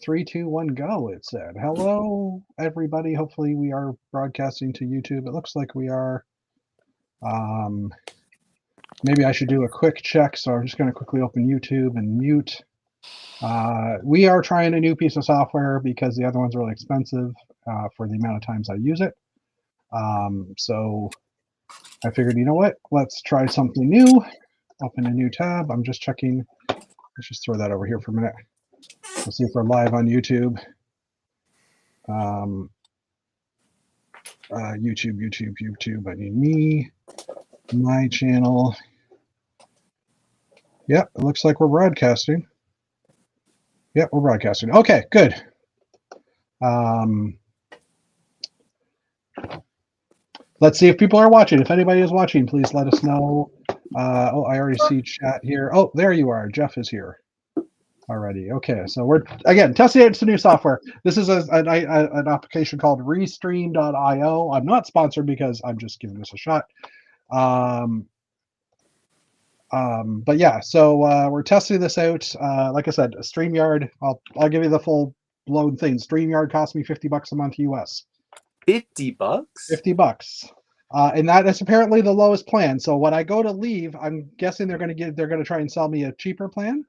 3, 2, 1, go, it said. Hello, everybody. Hopefully we are broadcasting to YouTube. It looks like we are. Maybe I should do a quick check, so I'm just going to quickly open YouTube and mute. We are trying a new piece of software because the other one's really expensive for the amount of times I use it. So I figured, you know what? Let's try something new. Open a new tab. I'm just checking. Let's just throw that over here for a minute. We'll see if we're live on YouTube. YouTube. I need me, my channel. Yep, it looks like we're broadcasting. Yep, we're broadcasting. Okay, good. Let's see if people are watching. If anybody is watching, please let us know. Oh, I already see chat here. Oh, there you are. Jeff is here already. Okay, so we're again testing out some new software. This is an application called Restream.io. I'm not sponsored because I'm just giving this a shot. But yeah, so we're testing this out. Like I said, StreamYard. I'll give you the full blown thing. StreamYard cost me $50 a month US. $50? $50. And that is apparently the lowest plan. So when I go to leave, I'm guessing they're going to try and sell me a cheaper plan.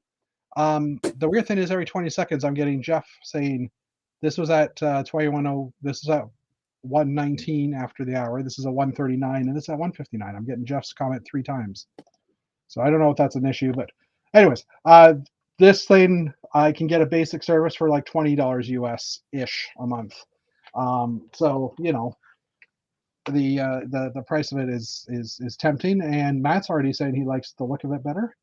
The weird thing is every 20 seconds I'm getting Jeff saying this was at 21:00, this is at 1:19 after the hour, this is at 1:39, and this is at 1:59. I'm getting Jeff's comment 3 times. So I don't know if that's an issue, but anyways, this thing I can get a basic service for like $20 US ish a month. So you know, the price of it is tempting, and Matt's already saying he likes the look of it better.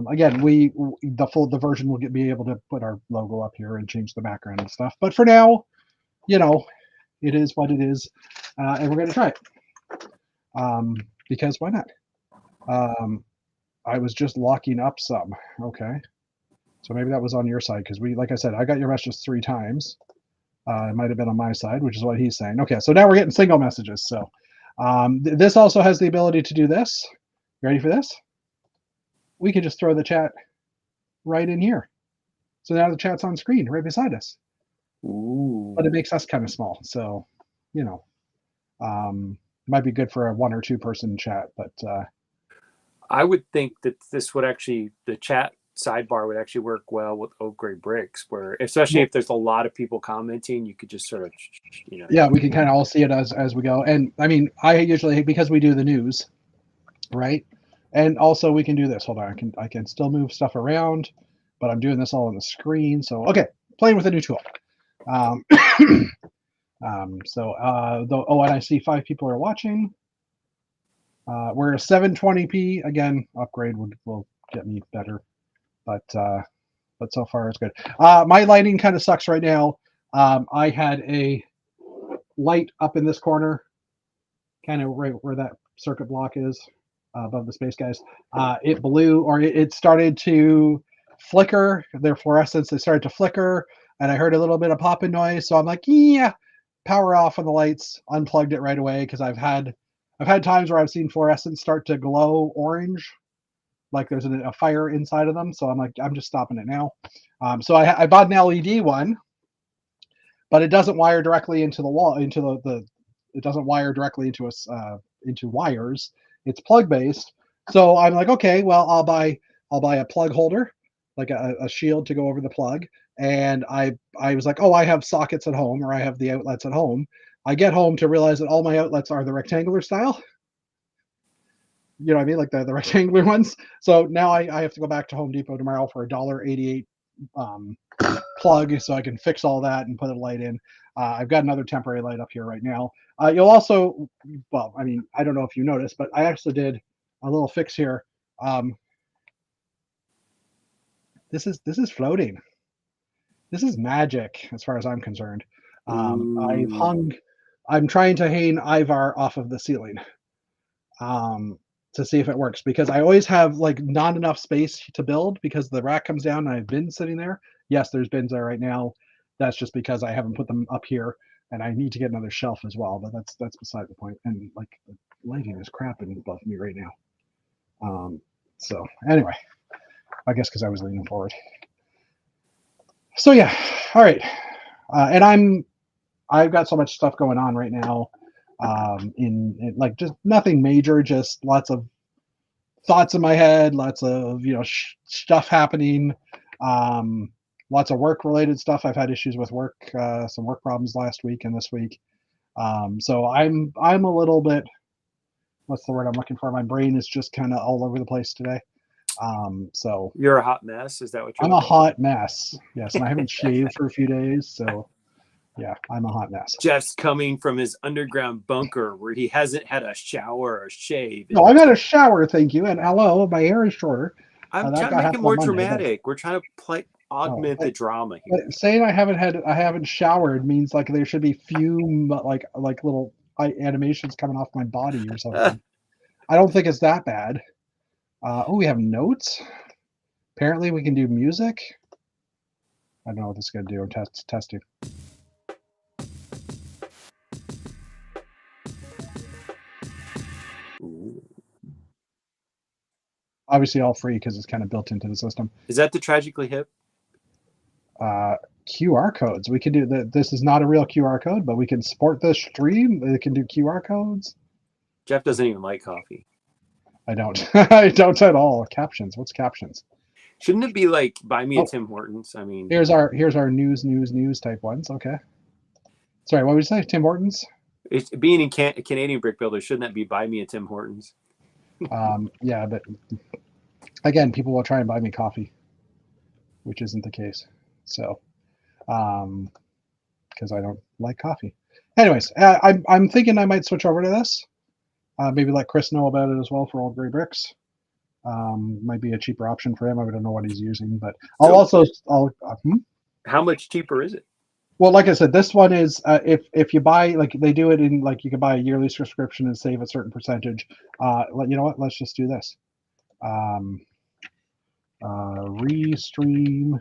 Again, the version will be able to put our logo up here and change the background and stuff. But for now, you know, it is what it is, and we're going to try it because why not? I was just locking up some. Okay, so maybe that was on your side because like I said, I got your messages 3 times. It might have been on my side, which is what he's saying. Okay, so now we're getting single messages. So this also has the ability to do this. Ready for this? We could just throw the chat right in here. So now the chat's on screen right beside us. Ooh. But it makes us kind of small. So, you know, might be good for a 1 or 2 person chat. But I would think that this would actually, the chat sidebar would actually work well with Oak Gray Bricks, where especially if there's a lot of people commenting, you could just sort of, you know. Yeah, we can kind of all see it as we go. And I mean, I usually, because we do the news, right? And also we can do this. Hold on, I can still move stuff around, but I'm doing this all on the screen. So okay, playing with a new tool. And I see 5 people are watching. We're 720p. Again, upgrade will get me better, but so far it's good. My lighting kind of sucks right now. I had a light up in this corner, kind of right where that circuit block is above the space guys. It blew, or it started to flicker. Their fluorescence, they started to flicker, and I heard a little bit of popping noise. So I'm like, yeah, power off on the lights, unplugged it right away because I've had times where I've seen fluorescence start to glow orange, like there's a fire inside of them. So I'm like, I'm just stopping it now. So I bought an LED one, but it doesn't wire directly into the wall, into it doesn't wire directly into us into wires. It's plug based. So I'm like, okay, well, I'll buy a plug holder, like a shield to go over the plug. And I was like, oh, I have sockets at home, or I have the outlets at home. I get home to realize that all my outlets are the rectangular style. You know what I mean? Like the rectangular ones. So now I have to go back to Home Depot tomorrow for a $1.88 plug so I can fix all that and put a light in. I've got another temporary light up here right now. You'll also, well, I mean, I don't know if you noticed, but I actually did a little fix here. This is floating. This is magic as far as I'm concerned. I'm trying to hang Ivar off of the ceiling to see if it works, because I always have like not enough space to build because the rack comes down and I have bins sitting there. Yes, there's bins there right now. That's just because I haven't put them up here, and I need to get another shelf as well, but that's beside the point. And like the lighting is crapping above me right now. So anyway, I guess because I was leaning forward. So yeah, all right. And I've got so much stuff going on right now. In like just nothing major, just lots of thoughts in my head, lots of stuff happening, lots of work related stuff. I've had issues with work, some work problems last week and this week. So I'm a little bit, what's the word I'm looking for? My brain is just kind of all over the place today. So You're a hot mess. Is that what you're I'm a looking hot mess. Yes, and I haven't shaved for a few days, so yeah, I'm a hot mess. Jeff's coming from his underground bunker where he hasn't had a shower or shave. No, I've had a shower, thank you, and hello, my hair is shorter. I'm that trying to got make it happened more on Monday, but- dramatic. We're trying to augment the drama here. But saying I haven't showered means like there should be few like little animations coming off my body or something. I don't think it's that bad. Oh, we have notes. Apparently, we can do music. I don't know what this is gonna do. I'm testing. Ooh. Obviously, all free because it's kind of built into the system. Is that the Tragically Hip? QR codes. We can do that. This is not a real QR code, but we can support this stream. It can do QR codes. Jeff doesn't even like coffee. I don't. I don't at all. Captions. What's captions? Shouldn't it be like buy me a Tim Hortons? I mean, here's our news type ones. Okay. Sorry, what would you say? Tim Hortons? it's being in a Canadian brick builder, shouldn't that be buy me a Tim Hortons? Yeah, but again, people will try and buy me coffee, which isn't the case. So, because I don't like coffee. Anyways, I'm thinking I might switch over to this. Maybe let Chris know about it as well for Old Gray Bricks. Might be a cheaper option for him. I don't know what he's using, but How much cheaper is it? Well, like I said, this one is if you buy, like they do it in, like you can buy a yearly subscription and save a certain percentage. You know what? Let's just do this. Restream.io.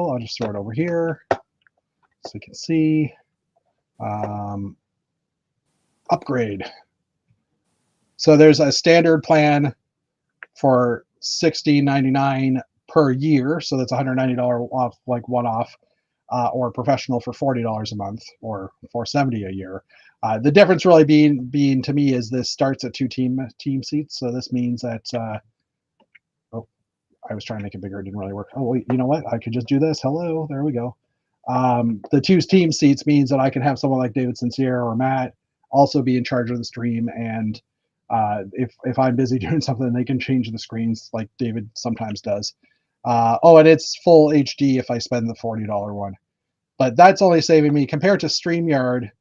I'll just throw it over here so you can see. Upgrade. So there's a standard plan for $16.99 per year. So that's $190 off, like one off. Or professional for $40 a month, or $470 a year. The difference really being to me is this starts at 2 team seats. So this means that oh, I was trying to make it bigger, it didn't really work. Oh wait, you know what? I could just do this. Hello, there we go. The 2 team seats means that I can have someone like David Sincere or Matt also be in charge of the stream, and if I'm busy doing something, they can change the screens like David sometimes does. And it's full HD if I spend the $40 one. But that's only saving me compared to StreamYard.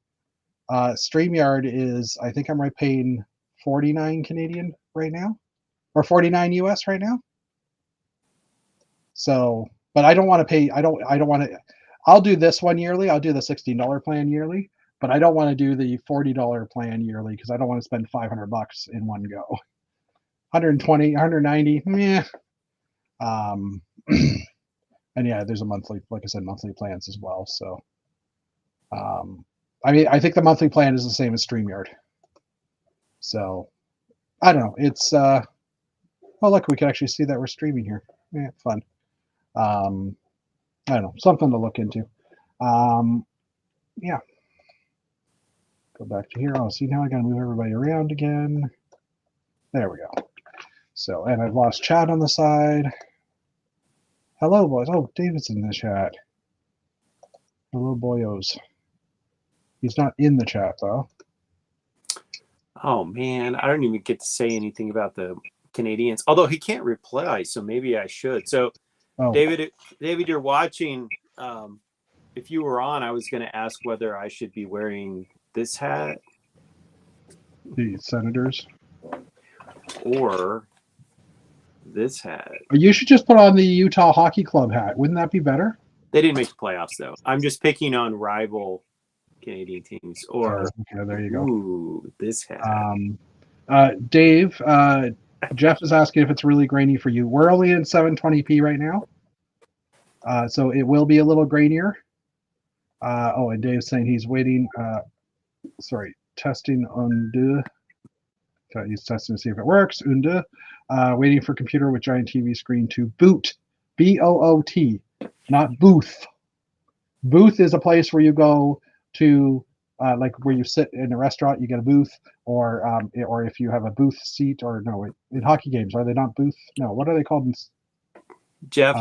StreamYard is, I think I'm right, paying 49 Canadian right now, or 49 US right now. So, but I don't want to pay. I don't want to. I'll do this one yearly. I'll do the $16 plan yearly, but I don't want to do the $40 plan yearly because I don't want to spend $500 in one go. 120, 190, meh. And yeah, there's a monthly, like I said, monthly plans as well. So, I mean, I think the monthly plan is the same as StreamYard. So, I don't know. It's, oh, look, we can actually see that we're streaming here. Yeah, fun. I don't know, something to look into. Yeah. Go back to here. Oh, see, now I got to move everybody around again. There we go. So, and I've lost chat on the side. Hello, boys. Oh, David's in the chat. Hello, boyos. He's not in the chat, though. Oh, man. I don't even get to say anything about the Canadians. Although he can't reply, so maybe I should. So, David, you're watching. If you were on, I was going to ask whether I should be wearing this hat. The Senators. Or this hat. You should just put on the Utah Hockey Club hat. Wouldn't that be better? They didn't make the playoffs, though. I'm just picking on rival Canadian teams. Or, okay, there you go. Ooh, this hat. Dave, Jeff is asking if it's really grainy for you. We're only in 720p right now. So it will be a little grainier. And Dave's saying he's waiting. Testing on he's testing to see if it works. Waiting for computer with giant TV screen to boot. BOOT. not booth. Booth is a place where you go to, like where you sit in a restaurant, you get a booth, or if you have a booth seat, or no, in hockey games, are they not booth? No, what are they called? Jeff,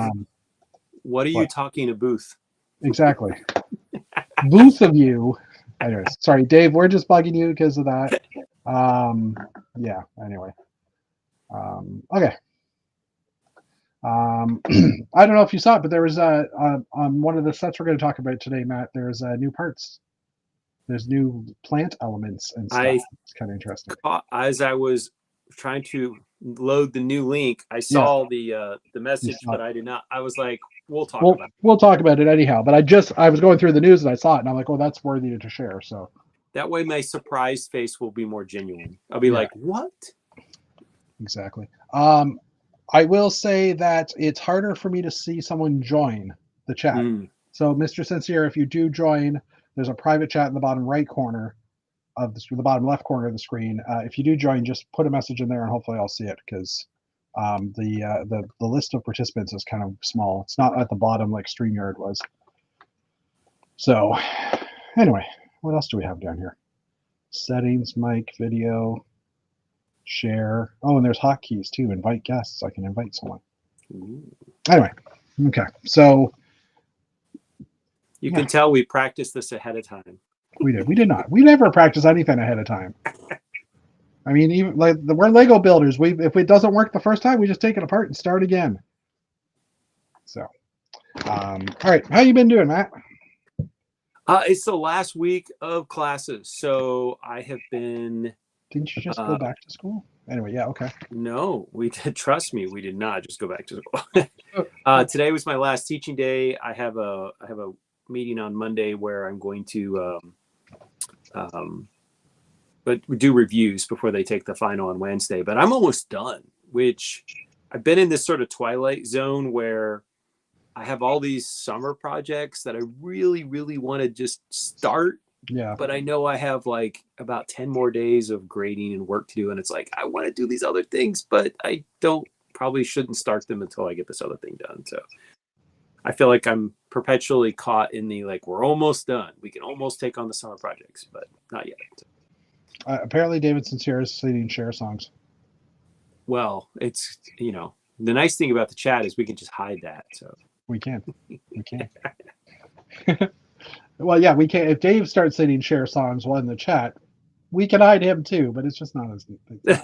what are you talking a booth? Exactly. Booth of you. Anyways, sorry, Dave, we're just bugging you because of that. Yeah, anyway. Okay. I don't know if you saw it, but there was on one of the sets we're going to talk about today, Matt. There's new parts. There's new plant elements and stuff. It's kind of interesting. As I was trying to load the new link, I saw the message, but I did not. I was like, we'll talk about it. We'll talk about it anyhow. But I was going through the news and I saw it, and I'm like, oh, that's worthy to share. So that way, my surprise face will be more genuine. I'll be like, what? Exactly. I will say that it's harder for me to see someone join the chat. So, Mr. Sincere, if you do join, there's a private chat in the bottom right corner of the bottom left corner of the screen. If you do join, just put a message in there, and hopefully I'll see it, because the list of participants is kind of small. It's not at the bottom like StreamYard was. So, anyway, what else do we have down here? Settings, mic, video. Share. Oh, and there's hotkeys too. Invite guests. I can invite someone. Anyway, okay. So you can tell we practiced this ahead of time. We did. We did not. We never practice anything ahead of time. I mean, even like we're Lego builders. If it doesn't work the first time, we just take it apart and start again. So, all right. How you been doing, Matt? It's the last week of classes, so I have been. Didn't you just go back to school? Anyway, yeah, okay. No, we did. Trust me, we did not just go back to school. Today was my last teaching day. I have a meeting on Monday where I'm going to but we do reviews before they take the final on Wednesday. But I'm almost done, which I've been in this sort of twilight zone where I have all these summer projects that I really, really want to just start. Yeah. But I know I have like about 10 more days of grading and work to do. And it's like, I want to do these other things, but I probably shouldn't start them until I get this other thing done. So I feel like I'm perpetually caught in the, like, we're almost done. We can almost take on the summer projects, but not yet. Apparently David Sincere is singing share songs. Well, it's, the nice thing about the chat is we can just hide that. So we can. Well, yeah, we can. If Dave starts singing share songs while in the chat, we can hide him too, but it's just not as neat.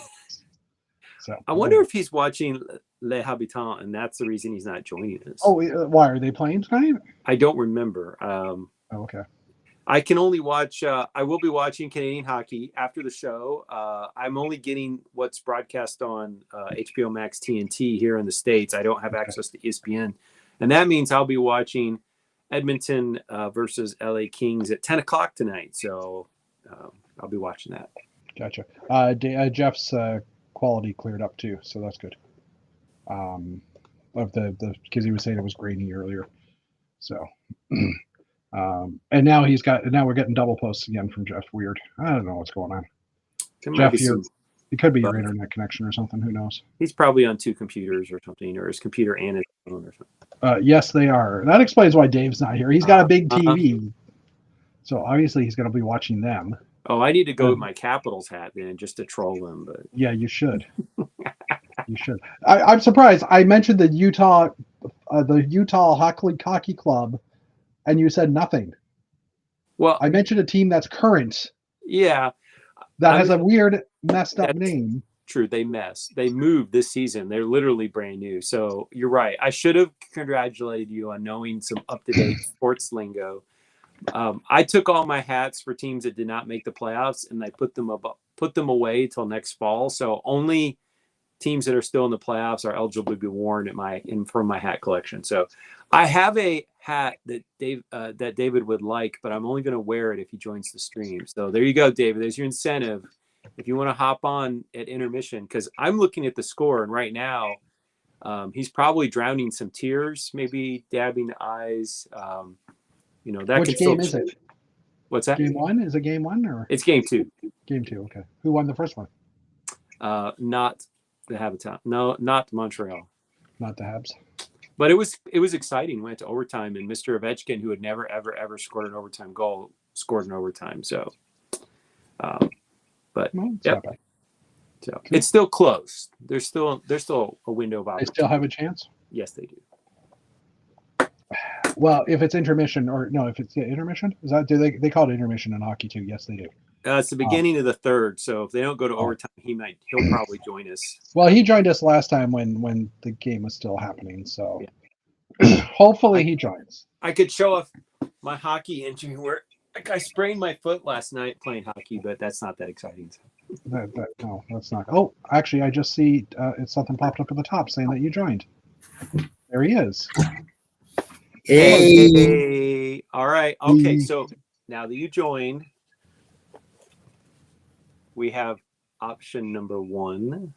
So I wonder if he's watching Les Habitants, and that's the reason he's not joining us. Oh, why are they playing tonight? I don't remember. Okay. I can only watch. I will be watching Canadian hockey after the show. I'm only getting what's broadcast on HBO Max TNT here in the States. I don't have access to ESPN, and that means I'll be watching Edmonton versus LA Kings at 10 o'clock tonight. So I'll be watching that. Gotcha. Jeff's quality cleared up too, so that's good. Of the because he was saying it was grainy earlier. So and now we're getting double posts again from Jeff. Weird. I don't know what's going on. Jeff, it could be your internet connection or something. Who knows? He's probably on two computers or something, or his computer and his phone or something. Yes, they are. That explains why Dave's not here. He's got a big TV, so obviously he's going to be watching them. Oh, I need to go with my Capitals hat then, just to troll them. But yeah, you should. You should. I'm surprised. I mentioned the Utah Hockey Club, and you said nothing. Well, I mentioned a team that's current. Yeah. That has a weird, messed up name. True. They moved this season. They're literally brand new. So you're right. I should have congratulated you on knowing some up-to-date sports lingo. I took all my hats for teams that did not make the playoffs, and I put them away till next fall. So only teams that are still in the playoffs are eligible to be worn from my hat collection. So I have a hat that David would like, but I'm only going to wear it if he joins the stream. So there you go, David. There's your incentive. If you want to hop on at intermission, because I'm looking at the score, and right now he's probably drowning some tears, maybe dabbing the eyes. That. Which game is it? What's that? Game one? Is it game one or? It's game two. Game two. Okay. Who won the first one? Not the Habitat. No, not Montreal. Not the Habs. But it was exciting. We went to overtime, and Mr. Ovechkin, who had never ever scored an overtime goal, scored an overtime. So, but Well, it's yep. not bad. So Cool. it's still close. There's still a window of They opportunity. still have a chance. Yes, they do. Well, if it's intermission or no, if it's intermission, is that they call it intermission in hockey too? Yes, they do. It's the beginning of the third, so if they don't go to overtime, he'll probably join us. Well, he joined us last time when the game was still happening, so hopefully he joins. I could show off my hockey injury where I sprained my foot last night playing hockey, but that's not that exciting. No, that's not. Oh, actually, I just see it's something popped up at the top saying that you joined. There he is. Hey. All right. Okay, so now that you joined, we have option number 1.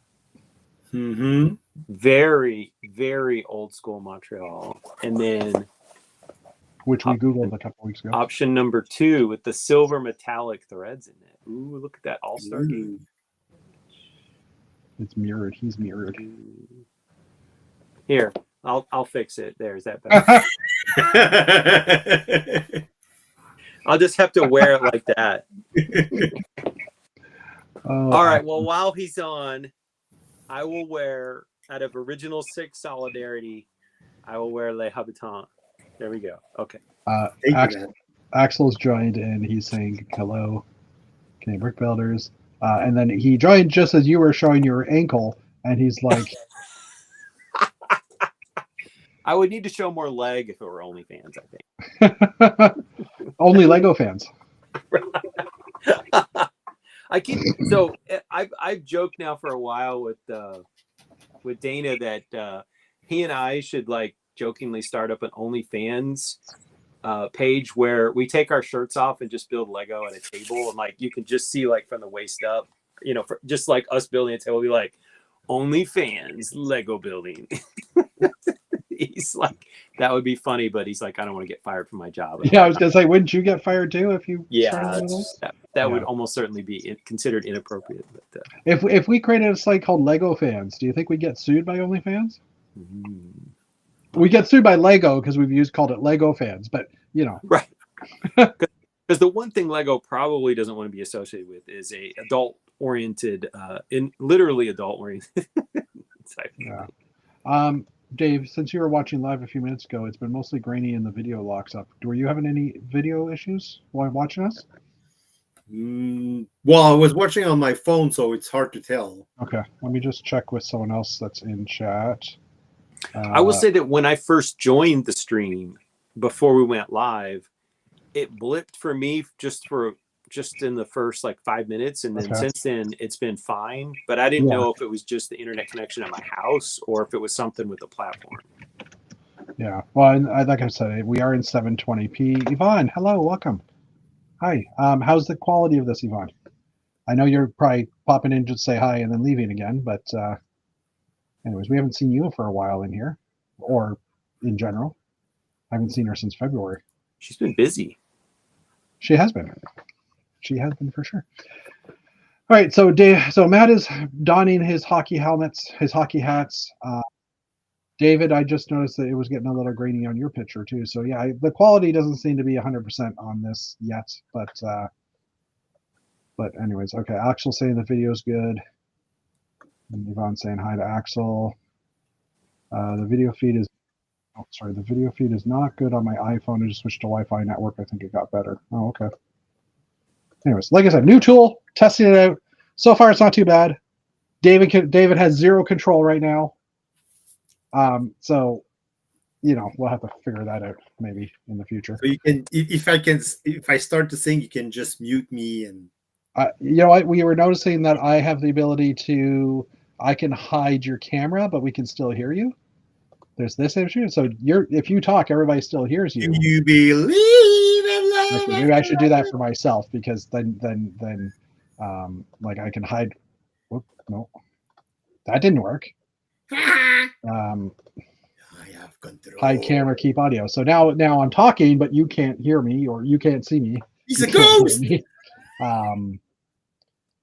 Mm-hmm. Very, very old school Montreal. And then which we Googled a couple weeks ago. Option number 2 with the silver metallic threads in it. Ooh, look at that all-star game. It's mirrored. He's mirrored. Here, I'll fix it. There's that better. I'll just have to wear it like that. All right. Well, while he's on, I will wear, out of Original 6 Solidarity, I will wear Les Habitants. There we go. Okay. Axel's joined and he's saying hello, Canadian Brick Builders. And then he joined just as you were showing your ankle, and he's like, I would need to show more leg if it were OnlyFans, I think. Only Lego fans. I've joked now for a while with Dana that he and I should like jokingly start up an OnlyFans page where we take our shirts off and just build Lego at a table, and like you can just see like from the waist up, just like us building a table, be like OnlyFans Lego building. He's like, that would be funny, but he's like, I don't want to get fired from my job. Yeah, I was gonna say, wouldn't you get fired too if you? Yeah, that would almost certainly be considered inappropriate. But, if we created a site called Lego Fans, do you think we get sued by OnlyFans? We get sued by Lego because we've called it Lego Fans, but right. Because the one thing Lego probably doesn't want to be associated with is a adult-oriented, literally adult-oriented. Yeah. Dave, since you were watching live a few minutes ago, it's been mostly grainy and the video locks up. Were you having any video issues while watching us? Well, I was watching on my phone, so it's hard to tell. Okay, let me just check with someone else that's in chat. I will say that when I first joined the stream, before we went live, it blipped for me just in the first like 5 minutes, and then since then it's been fine, but I didn't know if it was just the internet connection at my house or if it was something with the platform. Yeah, well, like I said, we are in 720p. Yvonne, hello, welcome. Hi. How's the quality of this, Yvonne? I know you're probably popping in to say hi and then leaving again, but anyways, we haven't seen you for a while in here, or in general. I haven't seen her since February. She's been busy. She has been. She has been for sure. All right, so Matt is donning his hockey helmets, his hockey hats. David, I just noticed that it was getting a little grainy on your picture too. So yeah, the quality doesn't seem to be 100% on this yet, but anyways, okay. Axel saying the video is good. And Yvonne saying hi to Axel. The video feed is not good on my iPhone. I just switched to Wi-Fi network. I think it got better. Oh, okay. Anyways, like I said, new tool, testing it out. So far, it's not too bad. David has zero control right now. So, we'll have to figure that out maybe in the future. So you can, if I start to sing, you can just mute me and. We were noticing that I have the ability I can hide your camera, but we can still hear you. There's this issue. So if you talk, everybody still hears you. You believe in love. Actually, maybe I should do that for myself, because then like I can hide. Whoop, no, that didn't work. I have control. Hide camera, keep audio. So now I'm talking, but you can't hear me or you can't see me. He's a ghost.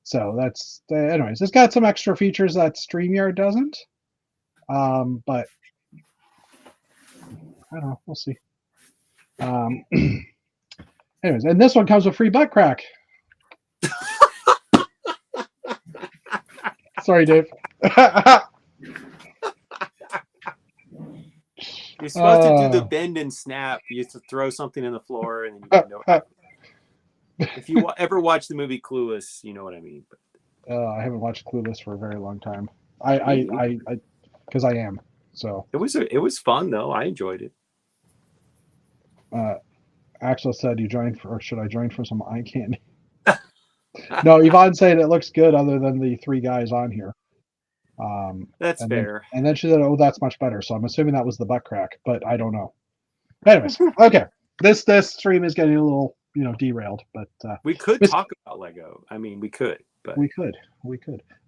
So that's anyways. It's got some extra features that StreamYard doesn't. But I don't know. We'll see. Anyways, and this one comes with free butt crack. Sorry, Dave. You're supposed to do the bend and snap. You used to throw something in the floor, and then you know. If you ever watch the movie Clueless, you know what I mean. I haven't watched Clueless for a very long time. I because I am. So it was fun though. I enjoyed it. Axel said, "You joined for, or should I join for some eye candy?" No, Yvonne said it looks good, other than the 3 guys on here. That's fair. And then she said, "Oh, that's much better." So I'm assuming that was the butt crack, but I don't know. Anyways, okay. This stream is getting a little, derailed, but we could talk about Lego. I mean, we could, but we could.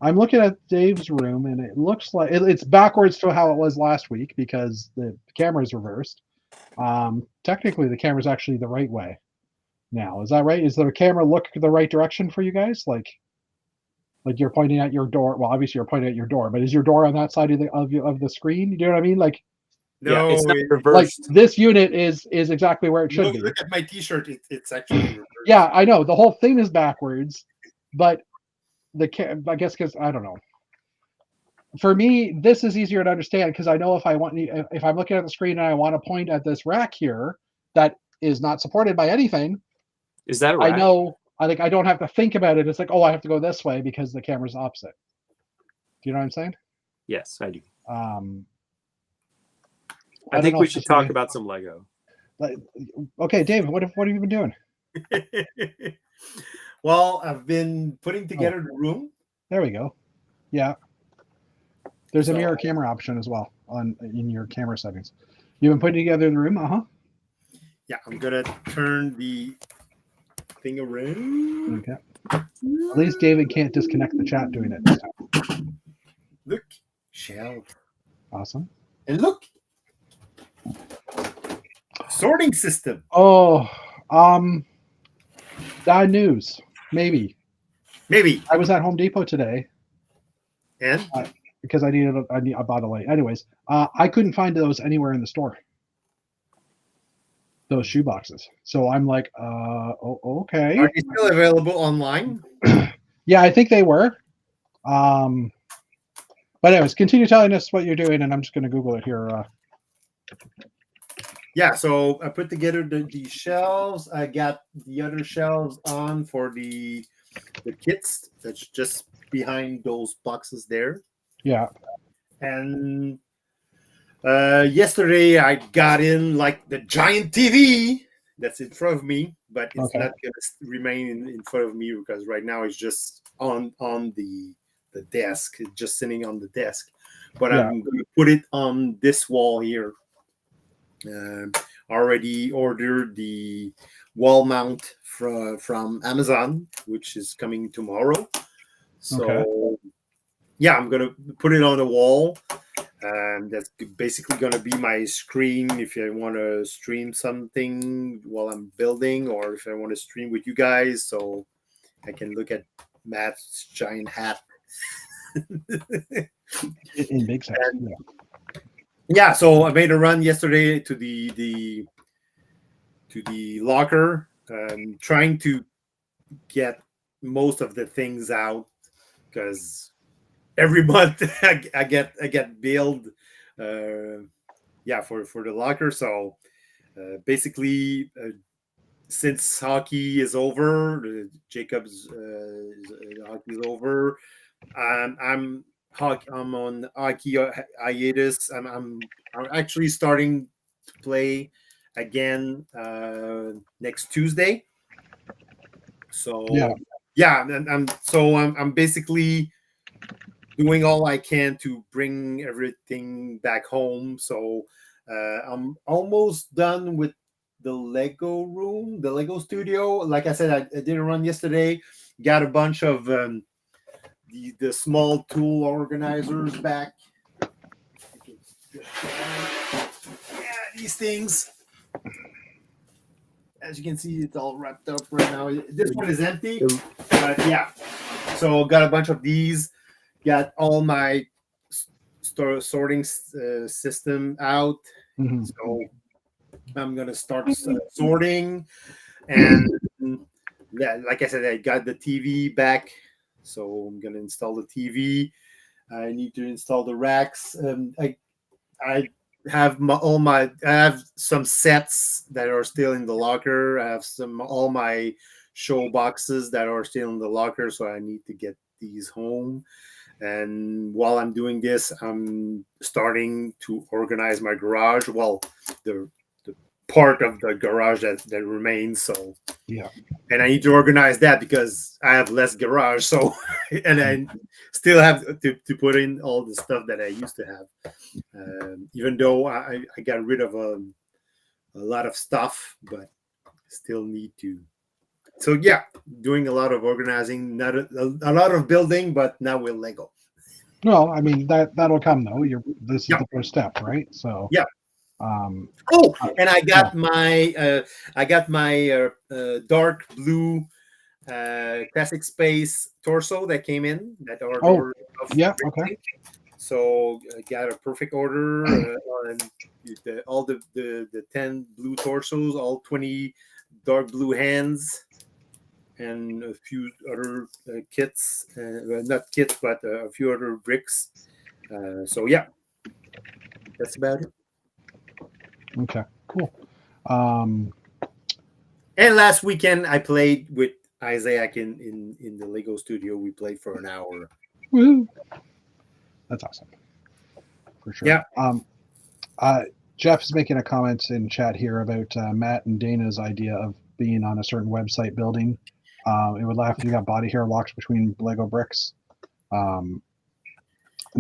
I'm looking at Dave's room, and it looks like it's backwards to how it was last week because the camera is reversed. Technically, the camera's actually the right way now. Is that right? Is the camera look the right direction for you guys? Like you're pointing at your door. Well, obviously you're pointing at your door, but is your door on that side of the screen? You know what I mean? Like, no, it's not like reversed. this unit is exactly where it should be. Look at my T-shirt; it's actually reversed. Yeah, I know the whole thing is backwards, but I guess because I don't know. For me, this is easier to understand because I know if I'm looking at the screen and I want to point at this rack here that is not supported by anything. Is that a rack? I know. I don't have to think about it. It's like, oh, I have to go this way because the camera's opposite. Do you know what I'm saying? Yes, I do. I think we should talk about some Lego. Okay, David, what have you been doing? Well, I've been putting together the room. There we go. Yeah. There's a mirror camera option as well in your camera settings. You've been putting together the room, Yeah, I'm gonna turn the thing around. Okay. At least David can't disconnect the chat doing it this time. Look, shelf. Awesome. And look, sorting system. Oh, bad news. Maybe. I was at Home Depot today. And because I bought a light. Anyways, I couldn't find those anywhere in the store. Those shoe boxes. So I'm like, okay. Are they still available online? Yeah, I think they were. But anyways, continue telling us what you're doing, and I'm just going to Google it here. Yeah, so I put together the shelves. I got the other shelves on for the kits. That's just behind those boxes there. Yeah. And yesterday I got in like the giant TV that's in front of me, but it's not going to remain in front of me because right now it's just on the desk, it's just sitting on the desk. But I'm going to put it on this wall here. Already ordered the wall mount from Amazon, which is coming tomorrow. So yeah, I'm gonna put it on the wall. That's basically gonna be my screen if I want to stream something while I'm building, or if I want to stream with you guys, so I can look at Matt's giant hat. In big size. Yeah, so I made a run yesterday to the locker, trying to get most of the things out because every month I get billed, for the locker. So basically, since hockey is over, Jacob's hockey is over. I'm on hockey hiatus. I'm actually starting to play again next Tuesday. So I'm basically doing all I can to bring everything back home. So I'm almost done with the Lego room, the Lego studio. Like I said, I did a run yesterday. Got a bunch of the small tool organizers back. These things. As you can see, it's all wrapped up right now. This one is empty. So got a bunch of these. Got all my sorting system out. So I'm gonna start sorting, and like I said, I got the TV back, so I'm gonna install the TV. I need to install the racks. I have I have some sets that are still in the locker. I have all my show boxes that are still in the locker, so I need to get these home. And while I'm doing this, I'm starting to organize my garage. Well, the part of the garage that remains. So yeah, and I need to organize that because I have less garage. So and I still have to put in all the stuff that I used to have. Even though I got rid of a lot of stuff, but still need to. So yeah, doing a lot of organizing, not a lot of building, but now with Lego. well, I mean that'll come though. This is the first step, right? So yeah. Oh, and I got my dark blue classic space torso that came in that order. Yeah, okay. So I got a perfect order on all the 10 blue torsos, all 20 dark blue hands, and a few other kits, not kits, but a few other bricks. So yeah, that's about it. Okay, cool. And last weekend I played with Isaac in the Lego studio. We played for an hour. Woo! That's awesome. For sure. Yeah. Jeff's making a comment in chat here about Matt and Dana's idea of being on a certain website building. It would laugh if you got body hair locks between Lego bricks. And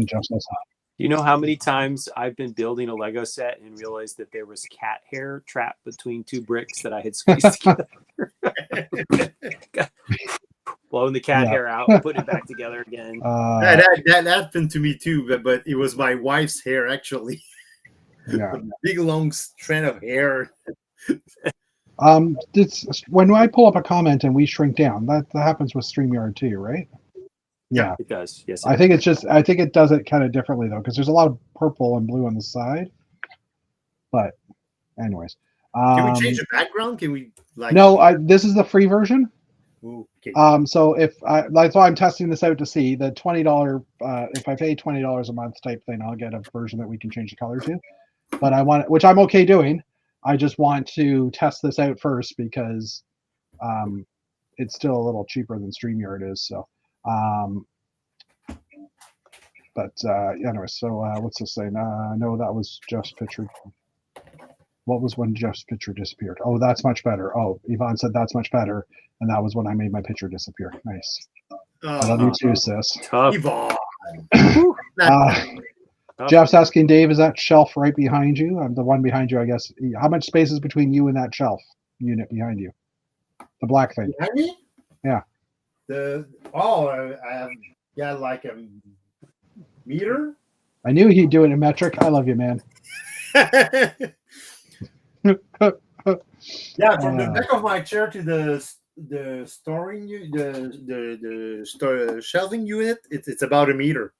Jeff says, you know how many times I've been building a Lego set and realized that there was cat hair trapped between two bricks that I had squeezed together? Blowing the cat hair out, putting it back together again. That happened to me too, but it was my wife's hair actually. Yeah. A big long strand of hair. When I pull up a comment and we shrink down, that happens with StreamYard too, right? Yeah, it does. Yes, I think it does it kind of differently though, because there's a lot of purple and blue on the side. But, anyways, can we change the background? Can we No, this is the free version. Ooh, okay. So that's why I'm testing this out to see the $20. If I pay $20 a month type thing, I'll get a version that we can change the color to. But I want, which I'm okay doing. I just want to test this out first because it's still a little cheaper than StreamYard is. So. Anyway, so what's this saying? No, that was Jeff's picture. What was when Jeff's picture disappeared? Oh, that's much better. Oh, Yvonne said that's much better, and that was when I made my picture disappear. Nice. I love you too, sis. Yvonne. Jeff's asking Dave, is that shelf right behind you? I'm the one behind you, I guess. How much space is between you and that shelf unit behind you? The black thing. Behind me? Yeah. I have got like a meter. I knew he'd do it in metric. I love you, man. Yeah, from the back of my chair to the storing the shelving unit, it's about a meter.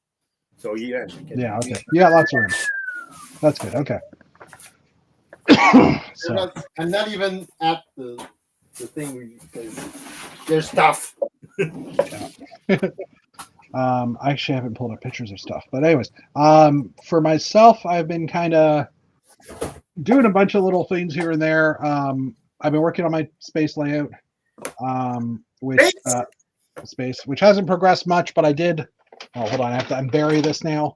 So yeah. Yeah. Okay. Yeah, lots of room. That's good. Okay. So. I'm not even at the thing because there's stuff. I actually haven't pulled up pictures of stuff, but anyways, for myself, I've been kind of doing a bunch of little things here and there. I've been working on my space layout, which hasn't progressed much, but I did. Oh, hold on, I have to unbury this now.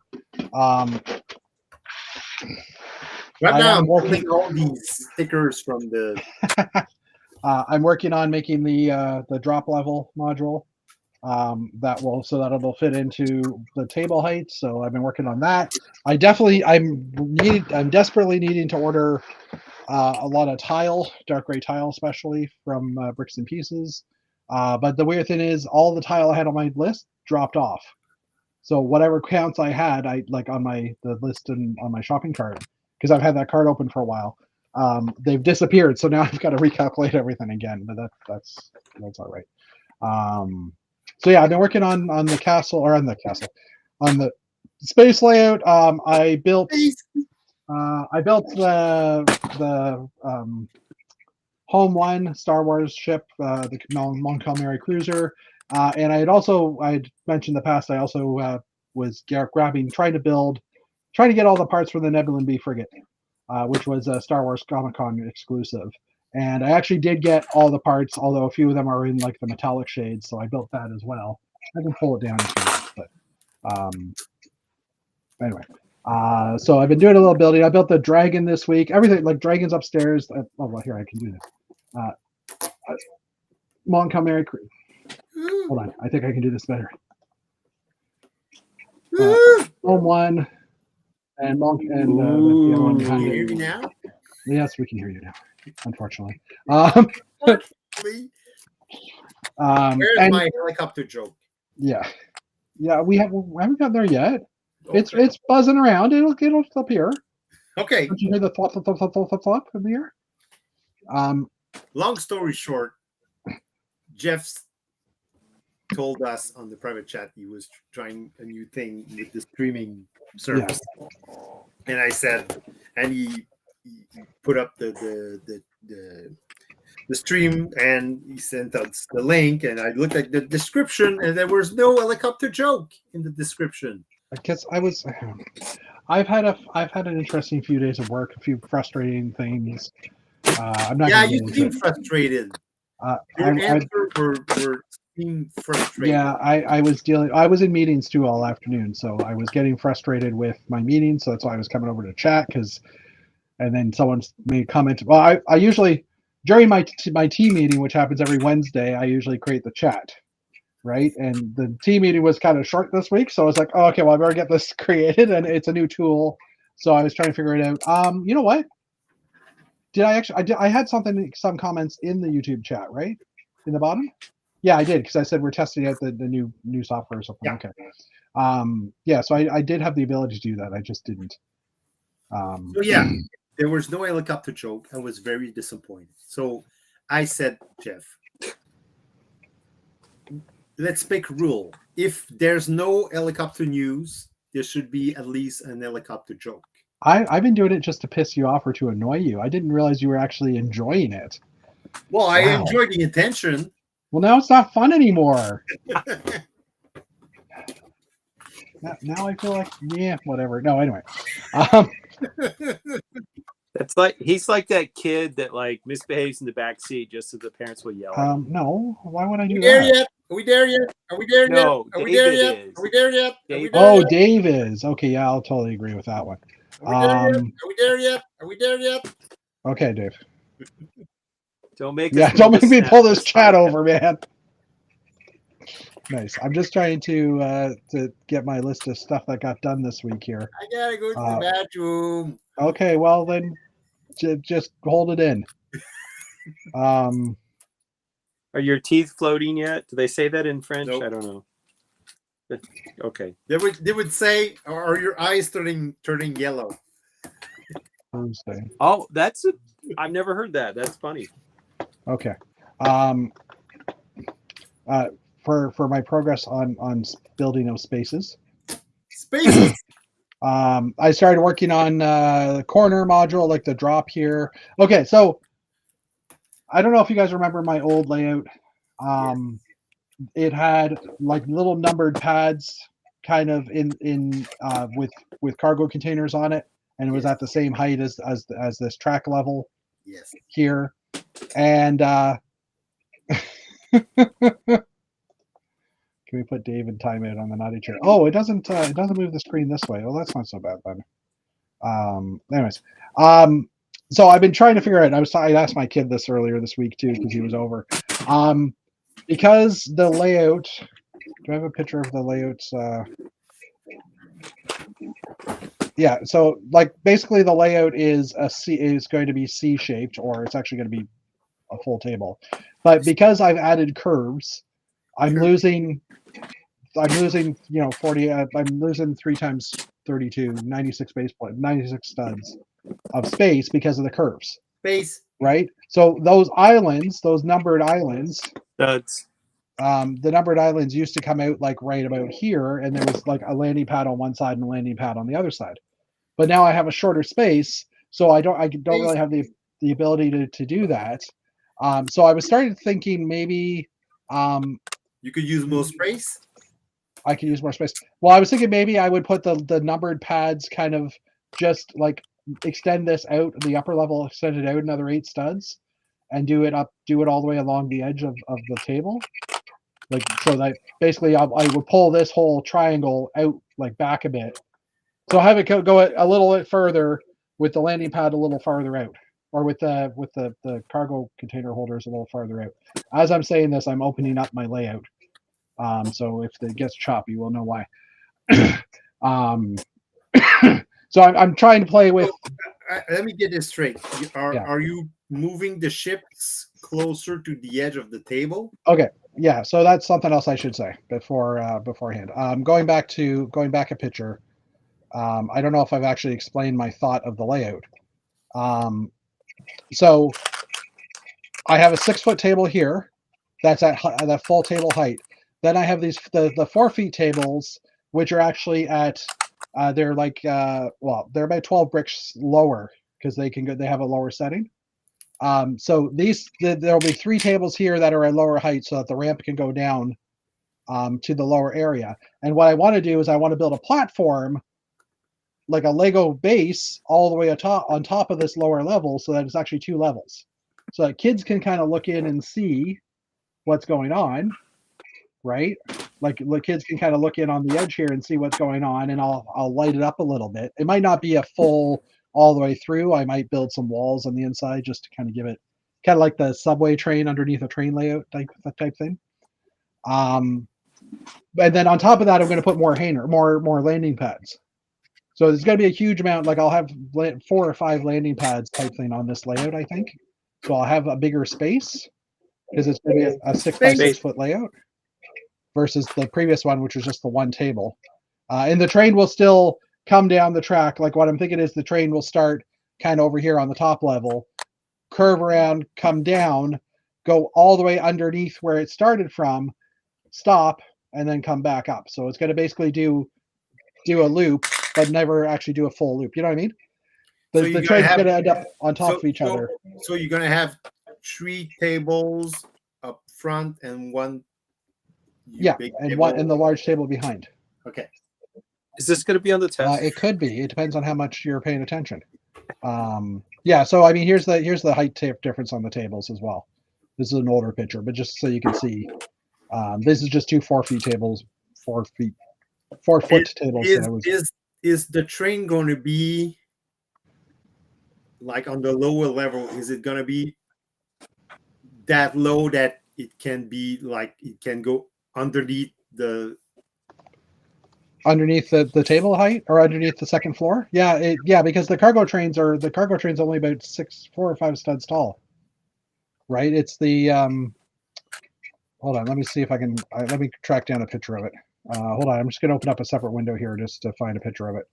Right now, I'm working all these stickers from the. I'm working on making the drop level module. That'll fit into the table height. So I've been working on that. I'm desperately needing to order a lot of tile, dark gray tile, especially from Bricks and Pieces. But the weird thing is, all the tile I had on my list dropped off. So whatever counts I had, I like on the list and on my shopping cart, because I've had that cart open for a while. They've disappeared. So now I've got to recalculate everything again. But that's all right. So yeah, I've been working on the castle, on the space layout. I built I built the Home One Star Wars ship, the Montgomery cruiser, and I'd mentioned in the past. I also was trying to get all the parts for the Nebulon B frigate, which was a Star Wars Comic-Con exclusive. And I actually did get all the parts, although a few of them are in like the metallic shades, so I built that as well. I can pull it down if you want, but anyway. So I've been doing a little building. I built the dragon this week. Everything like dragons upstairs. Oh well, here I can do this. Montgomery. Hold on, I think I can do this better. Home One and the other one Can behind you it. hear me now? Yes, we can hear you now. Unfortunately. Where's And my helicopter joke? yeah, we haven't gotten there yet. Okay. It's buzzing around. It'll appear. Okay. Don't you hear the flop in the air? Long story short, Jeff told us on the private chat he was trying a new thing with the streaming service, and I said, and he put up the stream, and he sent us the link, and I looked at the description, and there was no helicopter joke in the description. I guess I've had an interesting few days of work, a few frustrating things. I'm not. Yeah, you seem frustrated. Your answers were seem frustrated. Yeah, I was in meetings too all afternoon, so I was getting frustrated with my meetings. So that's why I was coming over to chat and then someone made a comment. Well, I usually during my team meeting, which happens every Wednesday, I usually create the chat, right? And the team meeting was kind of short this week, so I was like, oh, okay, well, I better get this created, and it's a new tool, so I was trying to figure it out. You know what? I had some comments in the YouTube chat, right? In the bottom? Yeah, I did, because I said we're testing out the new software or something. Yeah. Okay. Yeah, so I did have the ability to do that. I just didn't. So yeah, there was no helicopter joke. I was very disappointed. So I said, Jeff, let's make a rule. If there's no helicopter news, there should be at least an helicopter joke. I've been doing it just to piss you off or to annoy you. I didn't realize you were actually enjoying it. Well, I enjoyed the attention. Well, now it's not fun anymore. Now I feel like, yeah, whatever. No, anyway. That's like he's like that kid that like misbehaves in the back seat just so the parents will yell. No, why would I do there that? yet? Are we there yet? Are we there No, yet? Are we there David yet? is. Are we there yet? Are we there Oh, yet? Dave is. Okay, yeah, I'll totally agree with that one. Are we there yet? Are we there yet? Okay, Dave. Don't make don't make me pull this chat over, man. Nice. I'm just trying to get my list of stuff that got done this week here. I gotta go to the bathroom. Okay, well then, just hold it in. Are your teeth floating yet? Do they say that in French? Nope. I don't know. Okay. They would say, "Are your eyes turning yellow?" Thursday. Oh, I've never heard that. That's funny. Okay. For my progress on building of spaces. Spaces. I started working on the corner module, like the drop here. Okay, so I don't know if you guys remember my old layout. It had like little numbered pads, kind of in with cargo containers on it, and it was at the same height as this track level. Yes. Here, and can we put Dave in timeout on the naughty chair? Oh, it doesn't move the screen this way. Oh, that's not so bad then. Anyways, so I've been trying to figure out. I asked my kid this earlier this week too because he was over. Because the layout. Do I have a picture of the layouts? Yeah. So like basically the layout is going to be C-shaped, or it's actually going to be a full table. But because I've added curves, I'm losing 40. I'm losing 3 times 32, 96 base point, 96 studs of space because of the curves. Space. Right. So those islands, those numbered islands, Studs. the numbered islands used to come out like right about here, and there was like a landing pad on one side and a landing pad on the other side. but now I have a shorter space, so I don't really have the ability to do that. So I was starting thinking maybe you could use more space. I could use more space. Well, I was thinking maybe I would put the numbered pads kind of just like extend this out, the upper level extend it out another 8 studs, and do it all the way along the edge of the table. Like, so that basically I would pull this whole triangle out like back a bit. So have it go a little bit further with the landing pad a little farther out, or with the cargo container holders a little farther out. As I'm saying this, I'm opening up my layout. So if it gets choppy, we'll know why. So I'm trying to play with. Let me get this straight. Are you moving the ships closer to the edge of the table? Okay, yeah. So that's something else I should say beforehand. Going back a picture. I don't know if I've actually explained my thought of the layout. So I have a 6-foot table here. That's at that full table height. Then I have these the 4 feet tables, which are actually at they're like they're about 12 bricks lower because they have a lower setting. So there'll be 3 tables here that are at lower height so that the ramp can go down to the lower area. And what I want to do is I want to build a platform, like a Lego base, all the way on top of this lower level, so that it's actually 2 levels, so that kids can kind of look in and see what's going on, right? Like kids can kind of look in on the edge here and see what's going on, and I'll light it up a little bit. It might not be a full all the way through. I might build some walls on the inside just to kind of give it kind of like the subway train underneath a train layout type thing. And then on top of that, I'm going to put more landing pads. So there's going to be a huge amount. Like I'll have 4 or 5 landing pads type thing on this layout, I think. So I'll have a bigger space because it's going to be a 6 by 6 foot layout versus the previous one, which was just the one table. And the train will still come down the track. Like what I'm thinking is the train will start kind of over here on the top level, curve around, come down, go all the way underneath where it started from, stop, and then come back up. So it's going to basically do a loop, but never actually do a full loop. You know what I mean? The train's going to end up on top of each other. So you're going to have 3 tables up front and one. And the large table behind. Okay. Is this going to be on the test? It could be. It depends on how much you're paying attention. Yeah. So I mean, here's the height difference on the tables as well. This is an older picture, but just so you can see, this is just 2 4-foot tables, 4 foot tables. Is the train going to be like on the lower level? Is it going to be that low that it can be like it can go underneath the table height or underneath the second floor? Yeah, because the cargo train's only about 4 or 5 studs tall, right? It's the hold on, let me see if I can let me track down a picture of it. Hold on, I'm just gonna open up a separate window here just to find a picture of it,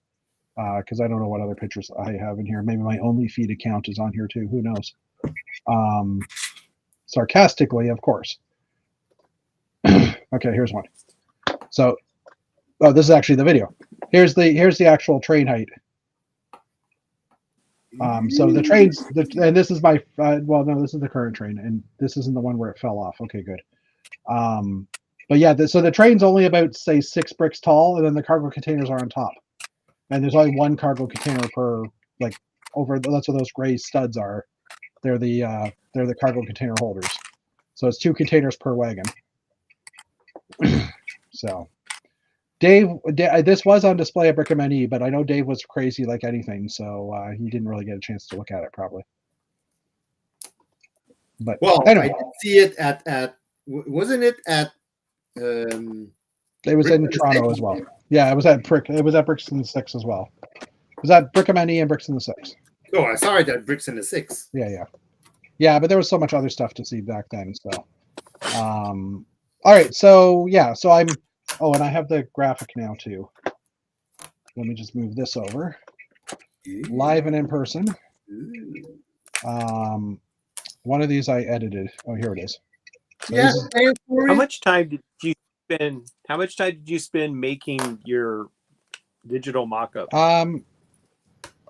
because I don't know what other pictures I have in here. Maybe my OnlyFeed account is on here too, who knows. Sarcastically, of course. Okay, here's one. So this is actually the video. Here's the actual train height. So the trains, and this is my this is the current train, and this isn't the one where it fell off. Okay, good. But yeah, so the train's only about, say, 6 bricks tall, and then the cargo containers are on top. And there's only 1 cargo container per, like, over. That's what those gray studs are. They're the cargo container holders. So it's 2 containers per wagon. So, Dave, this was on display at Brick MNE, but I know Dave was crazy like anything, so he didn't really get a chance to look at it probably. But anyway. I did see it at wasn't it at? It was in Toronto as well. Yeah, it was at Bricks in the 6 as well. It was at Brick MNE and Bricks in the 6. Oh, I saw it at Bricks in the 6. Yeah, but there was so much other stuff to see back then. So, all right, so yeah, so I'm. Oh, and I have the graphic now too. Let me just move this over. Live and in person. One of these I edited. Oh, here it is. So yeah. How much time did you spend making your digital mock-up?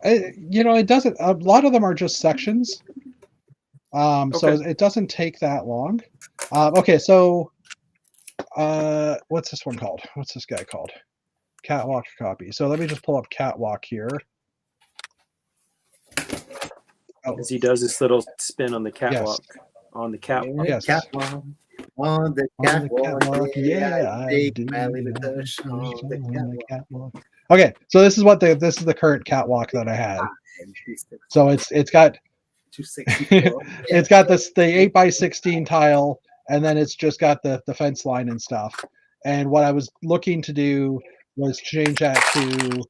It doesn't. A lot of them are just sections. So Okay. it doesn't take that long. Okay, so what's this one called? What's this guy called? Catwalk copy. So let me just pull up Catwalk here. Oh, As he does this little spin on the catwalk. On the catwalk. Yes. Catwalk. On the on the catwalk. catwalk. Yeah, I I take do. my little I tush do on the on the catwalk. catwalk. Okay, so this is the current Catwalk that I had. So it's got 264. it's got the 8x16 tile, and then it's just got the fence line and stuff. And what I was looking to do was change that to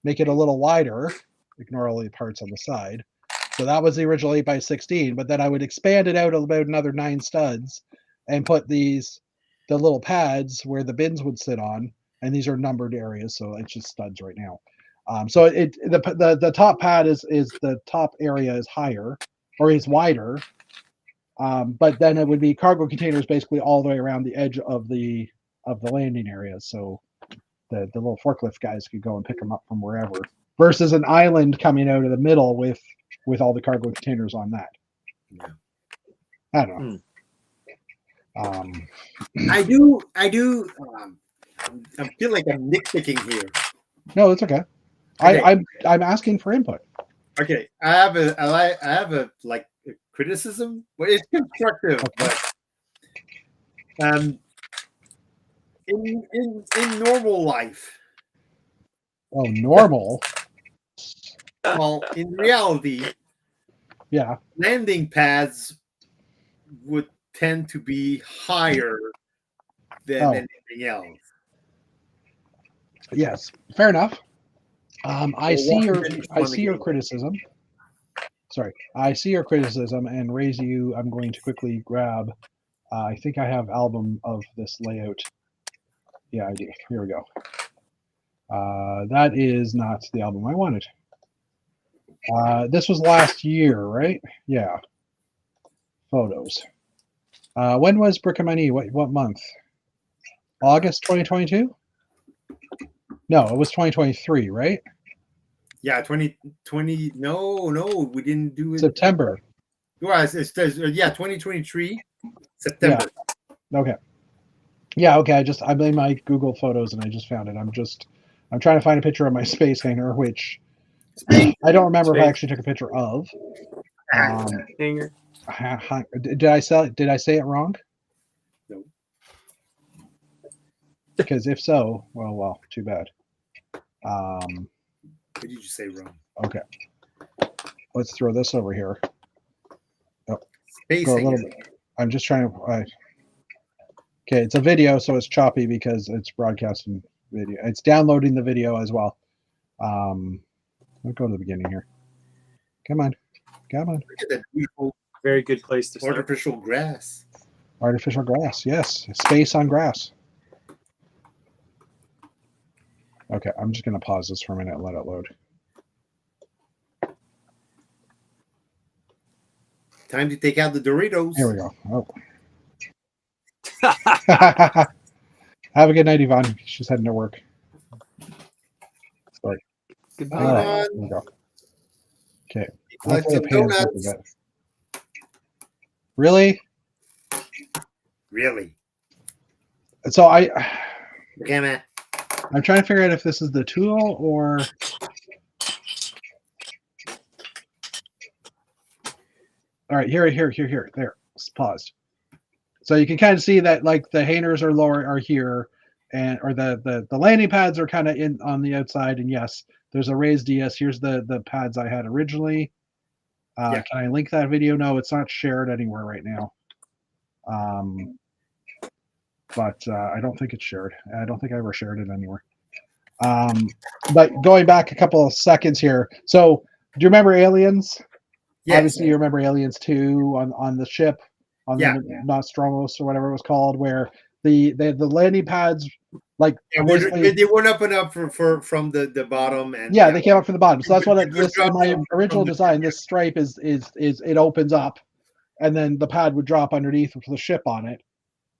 make it a little wider, ignore all the parts on the side. So that was the original 8x16, but then I would expand it out about another 9 studs and put the little pads where the bins would sit on, and these are numbered areas, so it's just studs right now. So the top pad is the top area is higher or is wider, but then it would be cargo containers basically all the way around the edge of the landing area, so the little forklift guys could go and pick them up from wherever. Versus an island coming out of the middle with all the cargo containers on that. Yeah. I don't know. I do. I feel like I'm nitpicking here. No, it's okay. Okay. I'm asking for input. Okay, I have a criticism. Well, it's constructive, Okay. but in normal life, Oh, normal. well, in reality, Yeah. landing pads would tend to be higher than anything else. Yes. Fair enough. I see your game. criticism. Sorry, I see your criticism, and raise you. I'm going to quickly grab. I think I have album of this layout. Yeah, I do. Here we go. That is not the album I wanted. This was last year, right? Yeah. Photos. When was Brick and Money? What month? August 2022? No, it was 2023, right? Yeah, 2020. No, we didn't do it. September. Well, it says 2023 September. Yeah. Okay. Yeah. Okay. I blame my Google Photos, and I just found it. I'm trying to find a picture of my space hangar, which I don't remember if I actually took a picture of. Hanger. Did I say it wrong? No. Because if so, well, too bad. What did you say wrong? Okay. Let's throw this over here. Oh, Space go a little bit. I'm just trying to. Okay, it's a video, so it's choppy because it's broadcasting video. It's downloading the video as well. Let's go to the beginning here. Come on. Look at that beautiful, very good place to start. Artificial grass. Artificial grass, yes. Space on grass. Okay, I'm just going to pause this for a minute and let it load. Time to take out the Doritos. Here we go. Oh. Have a good night, Yvonne. She's heading to work. Sorry. Goodbye. There we go. Okay. Like some donuts. Really? Really? So Damn it. I'm trying to figure out if this is the tool or. All right, here. There. It's paused. So you can kind of see that like the hangers are here, and or the landing pads are kind of in on the outside. And yes, there's a raised DS. Here's the pads I had originally. Can I link that video? No, it's not shared anywhere right now. But I don't think it's shared. I don't think I ever shared it anywhere. But going back a couple of seconds here. So do you remember Aliens? Yes. Obviously, you remember Aliens 2 on the ship, on the Nostromo or whatever it was called, where the landing pads they went up and up from the bottom, and they came up from the bottom. So that's what in my original design. This stripe is it opens up, and then the pad would drop underneath with the ship on it,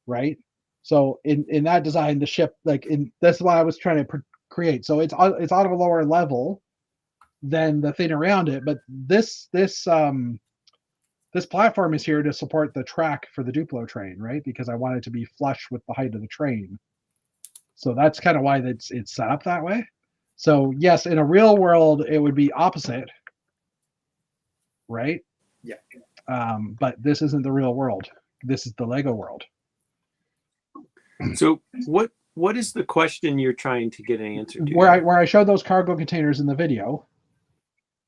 right? So in that design, the ship that's what I was trying to create. So it's on a lower level than the thing around it. But this platform is here to support the track for the Duplo train, right? Because I want it to be flush with the height of the train. So that's kind of why it's set up that way. So yes, in a real world, it would be opposite, right? Yeah. But this isn't the real world. This is the Lego world. So what is the question you're trying to get an answer to? Where I showed those cargo containers in the video,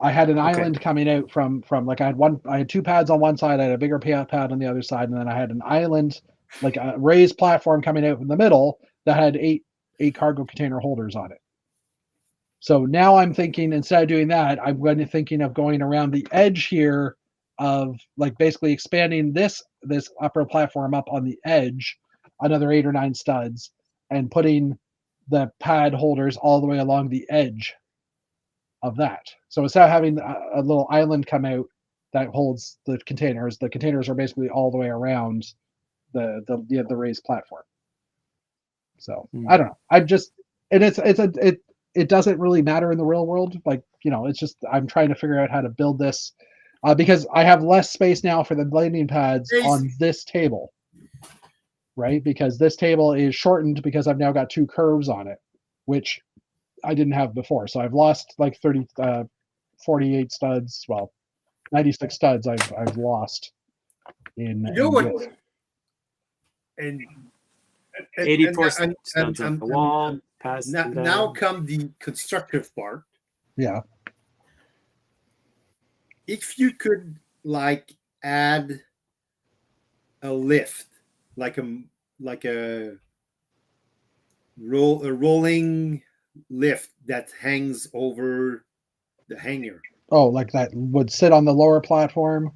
I had an island coming out from like I had 2 pads on one side, I had a bigger pad on the other side, and then I had an island, like a raised platform coming out in the middle that had eight cargo container holders on it. So now I'm thinking, instead of doing that, I'm thinking of going around the edge here of like basically expanding this upper platform up on the edge, another 8 or 9 studs, and putting the pad holders all the way along the edge of that. So instead of having a little island come out that holds the containers are basically all the way around the raised platform. So I don't know. I'm just, and it doesn't really matter in the real world. Like, you know, it's just I'm trying to figure out how to build this because I have less space now for the landing pads on this table, right? Because this table is shortened because I've now got 2 curves on it, which I didn't have before. So I've lost like 48 studs. Well, 96 studs I've lost in. You know what? And 84 studs on the wall. Now come the constructive part. Yeah. If you could like add a lift, like a rolling lift that hangs over the hangar. Oh, like that would sit on the lower platform?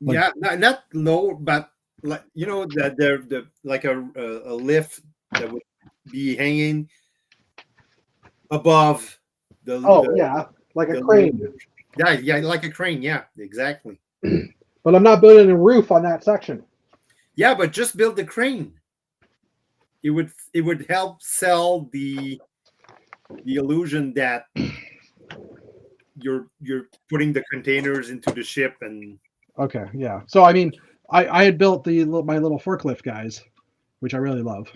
Like, yeah, not low, but like, you know, that the like a lift that would be hanging above the. Oh, yeah, like a crane. Yeah, like a crane. Yeah, exactly. But I'm not building a roof on that section. Yeah, but just build the crane. It would help sell the illusion that you're putting the containers into the ship and. Okay, yeah. So I mean, I had built my little forklift guys, which I really love,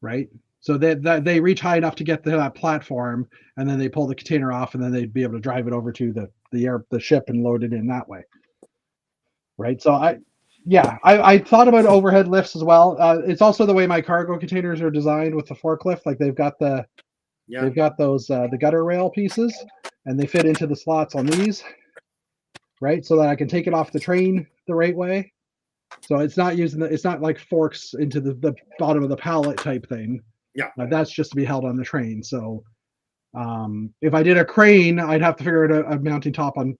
right? So they reach high enough to get to that platform, and then they pull the container off, and then they'd be able to drive it over to the ship and load it in that way, right? So I thought about overhead lifts as well. It's also the way my cargo containers are designed with the forklift. Like they've got those the gutter rail pieces, and they fit into the slots on these, right? So that I can take it off the train the right way. So it's not it's not like forks into the bottom of the pallet type thing. Yeah, that's just to be held on the train. So if I did a crane, I'd have to figure out a mounting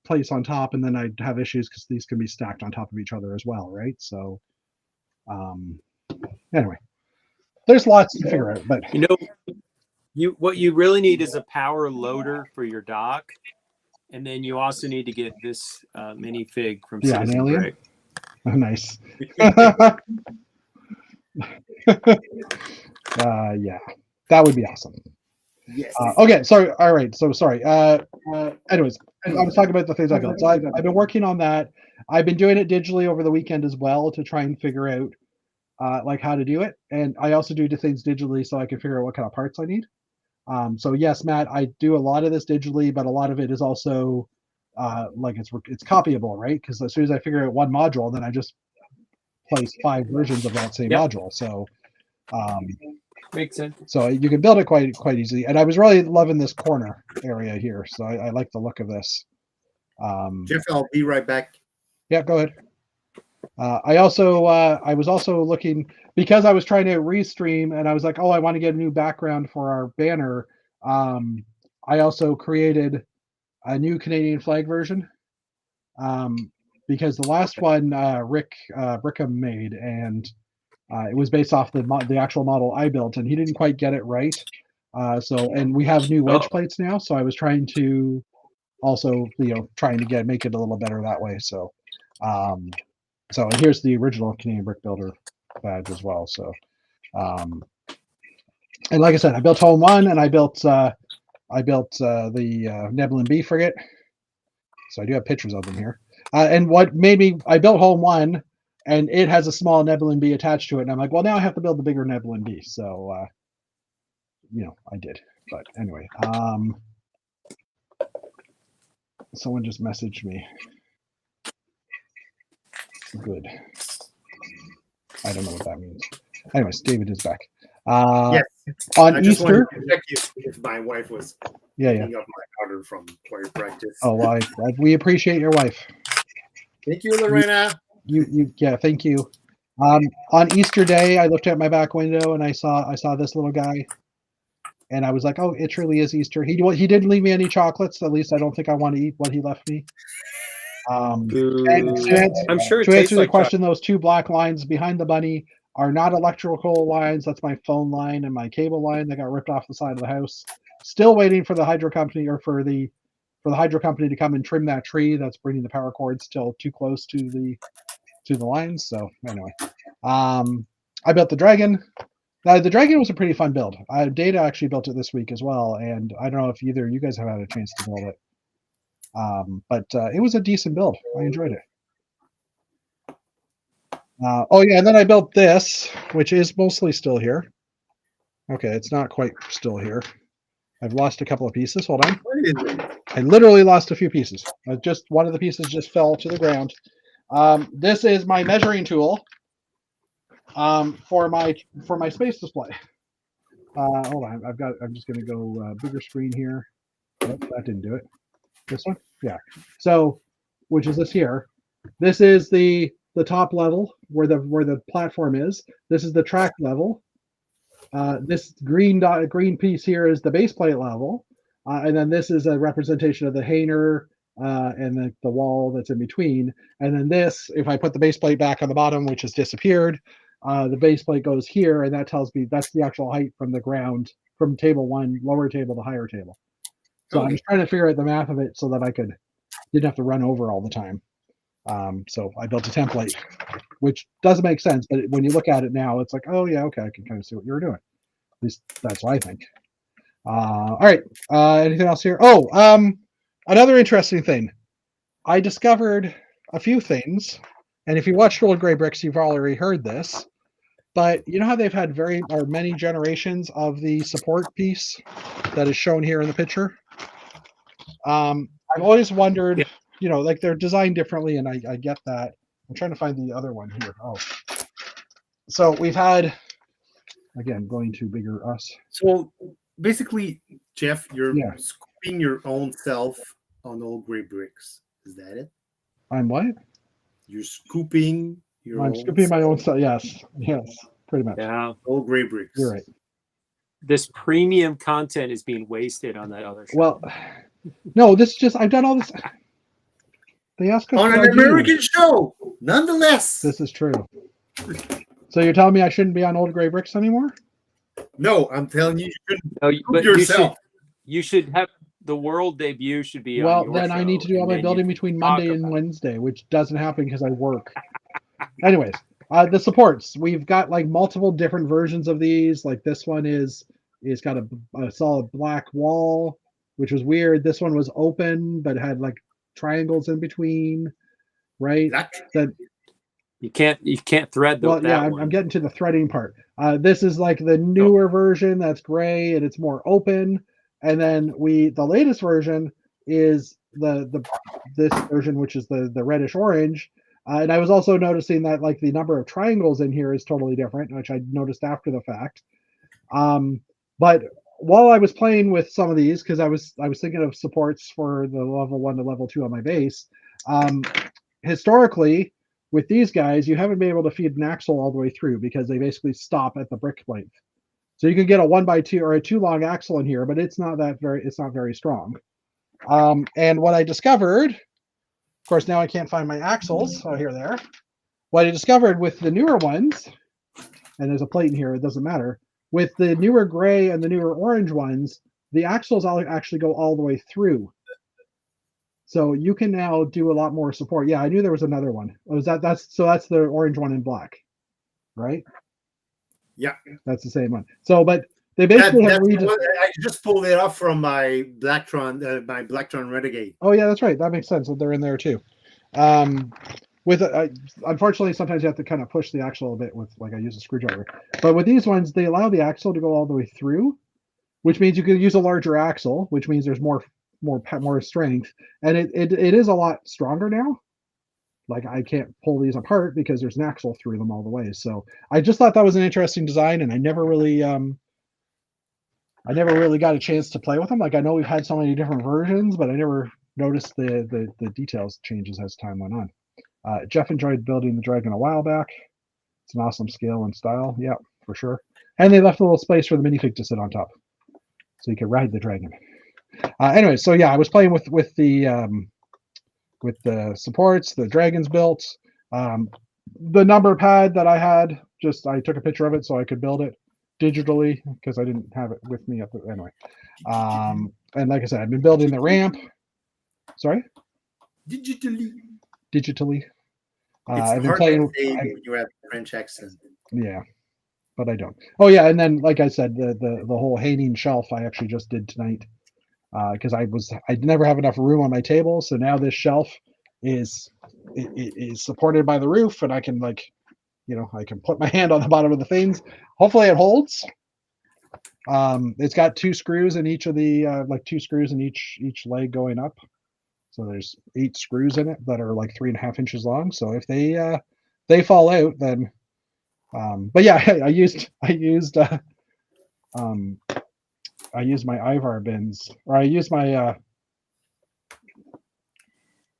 place on top, and then I'd have issues because these can be stacked on top of each other as well, right? So anyway, there's lots to figure out. But you know, what you really need is a power loader for your dock, and then you also need to get this minifig from Citizen Break. Oh, nice. Yeah, that would be awesome. Yes. Okay, sorry. All right. So sorry. Anyways, I was talking about the things I built. So I've been working on that. I've been doing it digitally over the weekend as well to try and figure out like how to do it. And I also do things digitally so I can figure out what kind of parts I need. So yes, Matt, I do a lot of this digitally, but a lot of it is also like it's copyable, right? Because as soon as I figure out one module, then I just place 5 versions of that same module. So makes sense. So you can build it quite easily. And I was really loving this corner area here. So I like the look of this. Jeff, I'll be right back. Yeah, go ahead. I was also looking, because I was trying to restream and I was like, oh, I want to get a new background for our banner. I also created a new Canadian flag version because the last one Rick Brickham made, and it was based off the actual model I built, and he didn't quite get it right. And we have new wedge plates now, so I was trying to also make it a little better that way. So and here's the original Canadian Brick Builder badge as well. So and like I said, I built Home 1 and I built I built the Nebulin B frigate. So I do have pictures of them here. And what made me, I built Home 1, and it has a small Nebulin B attached to it. And I'm like, well, now I have to build the bigger Nebulin B. So, I did. But anyway, someone just messaged me. Good. I don't know what that means. Anyways, David is back. Yes. On I just Easter. wanted to check if my wife was picking up my order from choir practice. Oh, well, we appreciate your wife. Thank you, Lorena. Yeah, thank you. On Easter Day, I looked at my back window and I saw this little guy, and I was like, "Oh, it truly is Easter." He didn't leave me any chocolates. At least I don't think I want to eat what he left me. And I'm sure to answer the question, those two black lines behind the bunny are not electrical lines. That's my phone line and my cable line that got ripped off the side of the house. Still waiting for the hydro company or for the hydro company to come and trim that tree that's bringing the power cords still too close to the lines. So anyway, I built the dragon. Now the dragon was a pretty fun build. Data actually built it this week as well, and I don't know if either of you guys have had a chance to build it. But it was a decent build. I enjoyed it. And then I built this, which is mostly still here. Okay, it's not quite still here. I've lost a couple of pieces. Hold on. I literally lost a few pieces. Just one of the pieces just fell to the ground. This is my measuring tool for my space display. Hold on. I'm just going to go bigger screen here. Nope, that didn't do it. This one? Yeah. So, which is this here. This is the top level where the platform is. This is the track level. This green piece here is the base plate level. And then this is a representation of the hangar and the wall that's in between. And then this, if I put the base plate back on the bottom, which has disappeared, the base plate goes here, and that tells me that's the actual height from the ground, from table 1, lower table to higher table. So I'm just trying to figure out the math of it so that I didn't have to run over all the time. So I built a template, which doesn't make sense, but when you look at it now, it's like, oh yeah, okay, I can kind of see what you were doing. At least that's what I think. All right. Anything else here? Oh, another interesting thing. I discovered a few things, and if you watched Old Gray Bricks, you've already heard this. But you know how they've had many generations of the support piece that is shown here in the picture? I've always wondered, like they're designed differently, and I get that. I'm trying to find the other one here. Oh, so we've had, again, going to bigger us. So basically, Jeff, you're scooping your own self on Old Gray Bricks. Is that it? I'm what? You're scooping I'm scooping my own self. Yes, pretty much. Yeah. Old Gray Bricks. You're right. This premium content is being wasted on that other show. Well, no, I've done all this. They ask us on an American show, nonetheless. This is true. So you're telling me I shouldn't be on Old Gray Bricks anymore? No, I'm telling you, you shouldn't yourself. You should have the world debut should be well, on your then show, I need to do all my building between Monday and Wednesday, which doesn't happen because I work. Anyways, the supports. We've got like multiple different versions of these. Like this one is got a solid black wall, which was weird. This one was open, but had like triangles in between, right? That you can't thread the. Well, yeah, I'm getting to the threading part. This is like the newer version that's gray and it's more open. And then the latest version is this version, which is the reddish orange. And I was also noticing that like the number of triangles in here is totally different, which I noticed after the fact. But while I was playing with some of these, because I was thinking of supports for the level 1 to level 2 on my base, historically with these guys, you haven't been able to feed an axle all the way through because they basically stop at the brick length. So you can get a 1x2 or a 2 long axle in here, but it's not very strong. And what I discovered, of course, now I can't find my axles. Oh, here they are. What I discovered with the newer ones, and there's a plate in here, it doesn't matter. With the newer gray and the newer orange ones, the axles actually go all the way through. So you can now do a lot more support. Yeah, I knew there was another one. That's the orange one in black, right? Yeah, that's the same one. So, but They basically That's have the one, I just pulled it off from my Blacktron Renegade. Oh yeah, that's right. That makes sense. They're in there too. With unfortunately, sometimes you have to kind of push the axle a bit with like I use a screwdriver. But with these ones, they allow the axle to go all the way through, which means you can use a larger axle, which means there's more strength, and it is a lot stronger now. Like I can't pull these apart because there's an axle through them all the way. So I just thought that was an interesting design, and I never really got a chance to play with them. Like I know we've had so many different versions, but I never noticed the details changes as time went on. Jeff enjoyed building the dragon a while back. It's an awesome scale and style. Yeah, for sure. And they left a little space for the minifig to sit on top, so you could ride the dragon. Anyway, so yeah, I was playing with the supports, the dragons built, the number pad that I had. Just I took a picture of it so I could build it digitally because I didn't have it with me anyway. And like I said, I've been building the ramp. Sorry. Digitally. I've been playing. When you have French accent. Yeah, but I don't. Oh yeah, and then like I said, the whole hanging shelf I actually just did tonight because I'd never have enough room on my table, so now this shelf is supported by the roof, and I can I can put my hand on the bottom of the things. Hopefully it holds. It's got 2 screws in each of the 2 screws in each leg going up. So there's 8 screws in it that are like 3.5 inches long. So if they fall out, then but yeah, I used my Ivar bins, or I used my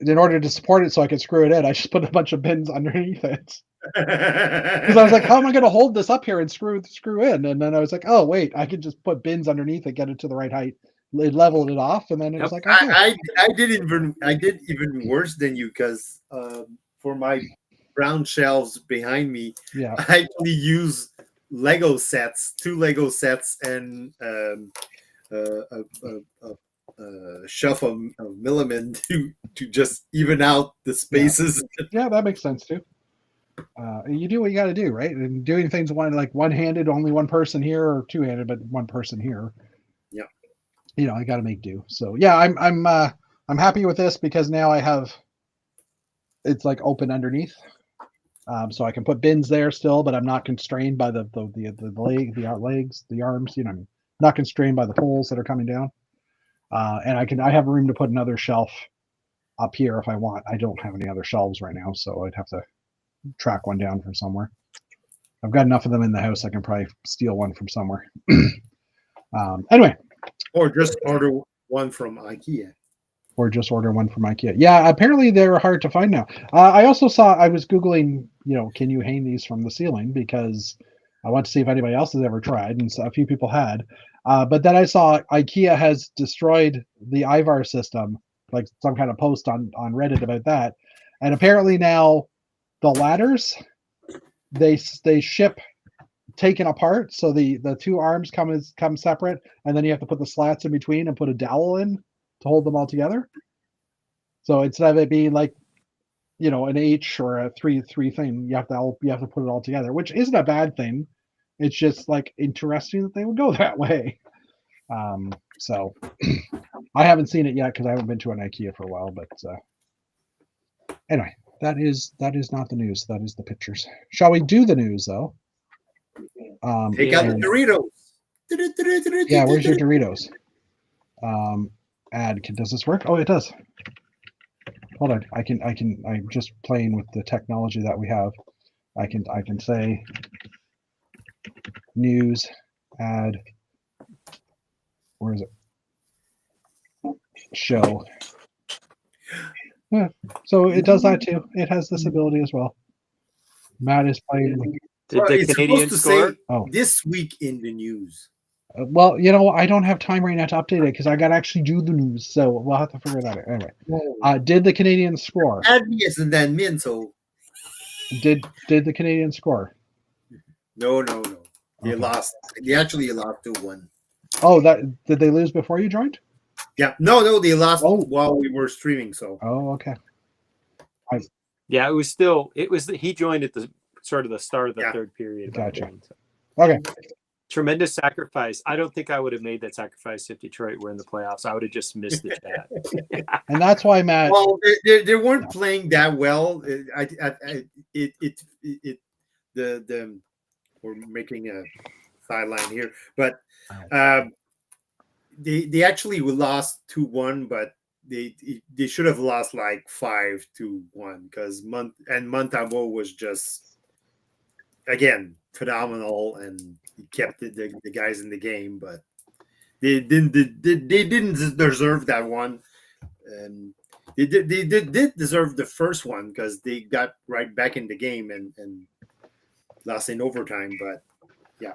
in order to support it so I could screw it in, I just put a bunch of bins underneath it. Because I was like, how am I going to hold this up here and screw in? And then I was like, oh wait, I could just put bins underneath it, get it to the right height. It leveled it off, and then it was like, okay. I did even worse than you because for my brown shelves behind me, yeah, I actually use Lego sets, 2 Lego sets, and a shelf of Milliman to just even out the spaces. Yeah, that makes sense too. You do what you got to do, right? And doing things one-handed, only one person here, or two-handed, but one person here. Yeah, I got to make do. So yeah, I'm happy with this because now I have it's like open underneath, so I can put bins there still, but I'm not constrained by the legs, the arms. I'm not constrained by the poles that are coming down, and I have room to put another shelf up here if I want. I don't have any other shelves right now, so I'd have to track one down from somewhere. I've got enough of them in the house. I can probably steal one from somewhere. Anyway. Or just order one from IKEA. Yeah, apparently they're hard to find now. I also saw, I was Googling, can you hang these from the ceiling? Because I want to see if anybody else has ever tried, and so a few people had. But then I saw IKEA has destroyed the Ivar system, like some kind of post on Reddit about that. And apparently now the ladders, they ship taken apart, so the 2 arms come separate, and then you have to put the slats in between and put a dowel in to hold them all together. So instead of it being like an H or a 3-3 thing, you have to put it all together, which isn't a bad thing. It's just like interesting that they would go that way. So I haven't seen it yet because I haven't been to an IKEA for a while, but anyway, that is not the news. That is the pictures. Shall we do the news though? Take out the Doritos. Yeah, where's your Doritos? Does this work? Oh, it does. Hold on. I'm just playing with the technology that we have. I can say news, add, where is it? Show. Yeah, so it does that too. It has this ability as well. Matt is playing. Did the Canadian score? This week in the news. Well, I don't have time right now to update it because I got to actually do the news, so we'll have to figure that out. Anyway, did the Canadian score? Did the Canadian score? No. They lost. They actually lost 2-1. Oh, did they lose before you joined? Yeah. No, they lost while we were streaming. So. Oh, okay. Yeah, he joined at the sort of the start of the third period. Gotcha. Okay. Tremendous sacrifice. I don't think I would have made that sacrifice if Detroit were in the playoffs. I would have just missed the chat. And that's why, Matt. Well, they weren't playing that well. We're making a sideline here, but they actually lost 2-1, but they should have lost like 5-1 because Montembeault was just again phenomenal and he kept the guys in the game, but they didn't deserve that one, and they did deserve the first one because they got right back in the game and lost in overtime, but yeah,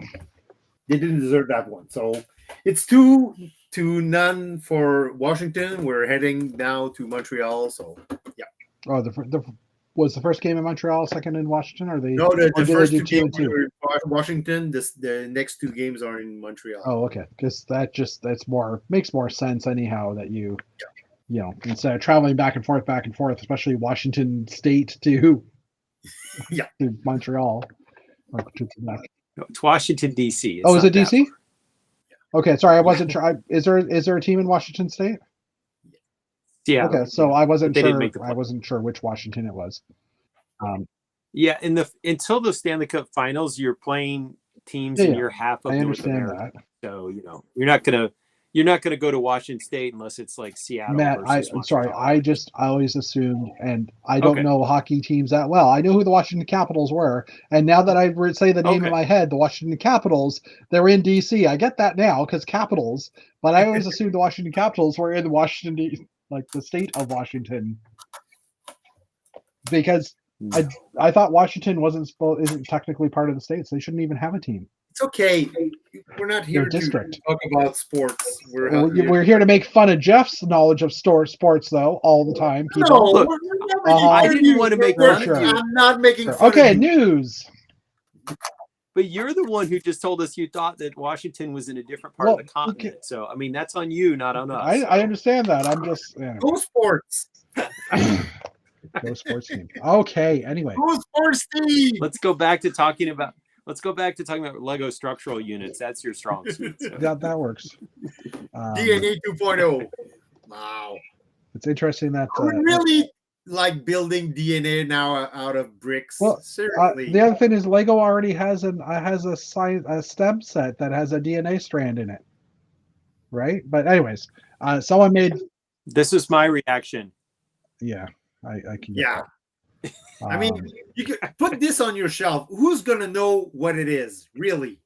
they didn't deserve that one. So it's 2-0 for Washington. We're heading now to Montreal. So yeah. Oh, was the first game in Montreal, second in Washington? Or no, the first two games were in Washington. The next two games are in Montreal. Oh, okay. Because makes more sense anyhow that you know, instead of traveling back and forth, especially Washington State to to Montreal. Or to no, it's Washington D.C. Is it D.C.? Okay, sorry, I wasn't sure. Is there a team in Washington State? Yeah. Okay, so I wasn't sure. I wasn't sure which Washington it was. Yeah, until the Stanley Cup Finals, you're playing teams in your half of North America. So you're not gonna go to Washington State unless it's like Seattle. Matt, I'm sorry. I always assumed, and I don't know hockey teams that well. I knew who the Washington Capitals were, and now that I say the name in my head, the Washington Capitals, they're in DC. I get that now because Capitals, but I always assumed the Washington Capitals were in Washington, like the state of Washington, because I thought Washington isn't technically part of the state, so they shouldn't even have a team. It's okay. We're not here to talk about sports. We're here to make fun of Jeff's knowledge of sports, though, all the time. People. No, I didn't want to make fun of you. I'm not making fun of you. News. But you're the one who just told us you thought that Washington was in a different part of the continent. So, I mean, that's on you, not on us. I understand that. I'm just... Go sports. Go sports team. Okay, anyway. Go sports team. Let's go back to talking about Lego structural units. That's your strong suit. So. That works. DNA 2.0. Wow. It's interesting that... I would really like building DNA now out of bricks. Well, seriously. The other thing is Lego already has a STEM set that has a DNA strand in it. Right? But anyways, someone made... This is my reaction. Yeah, I can get that. I mean, you could put this on your shelf. Who's going to know what it is, really?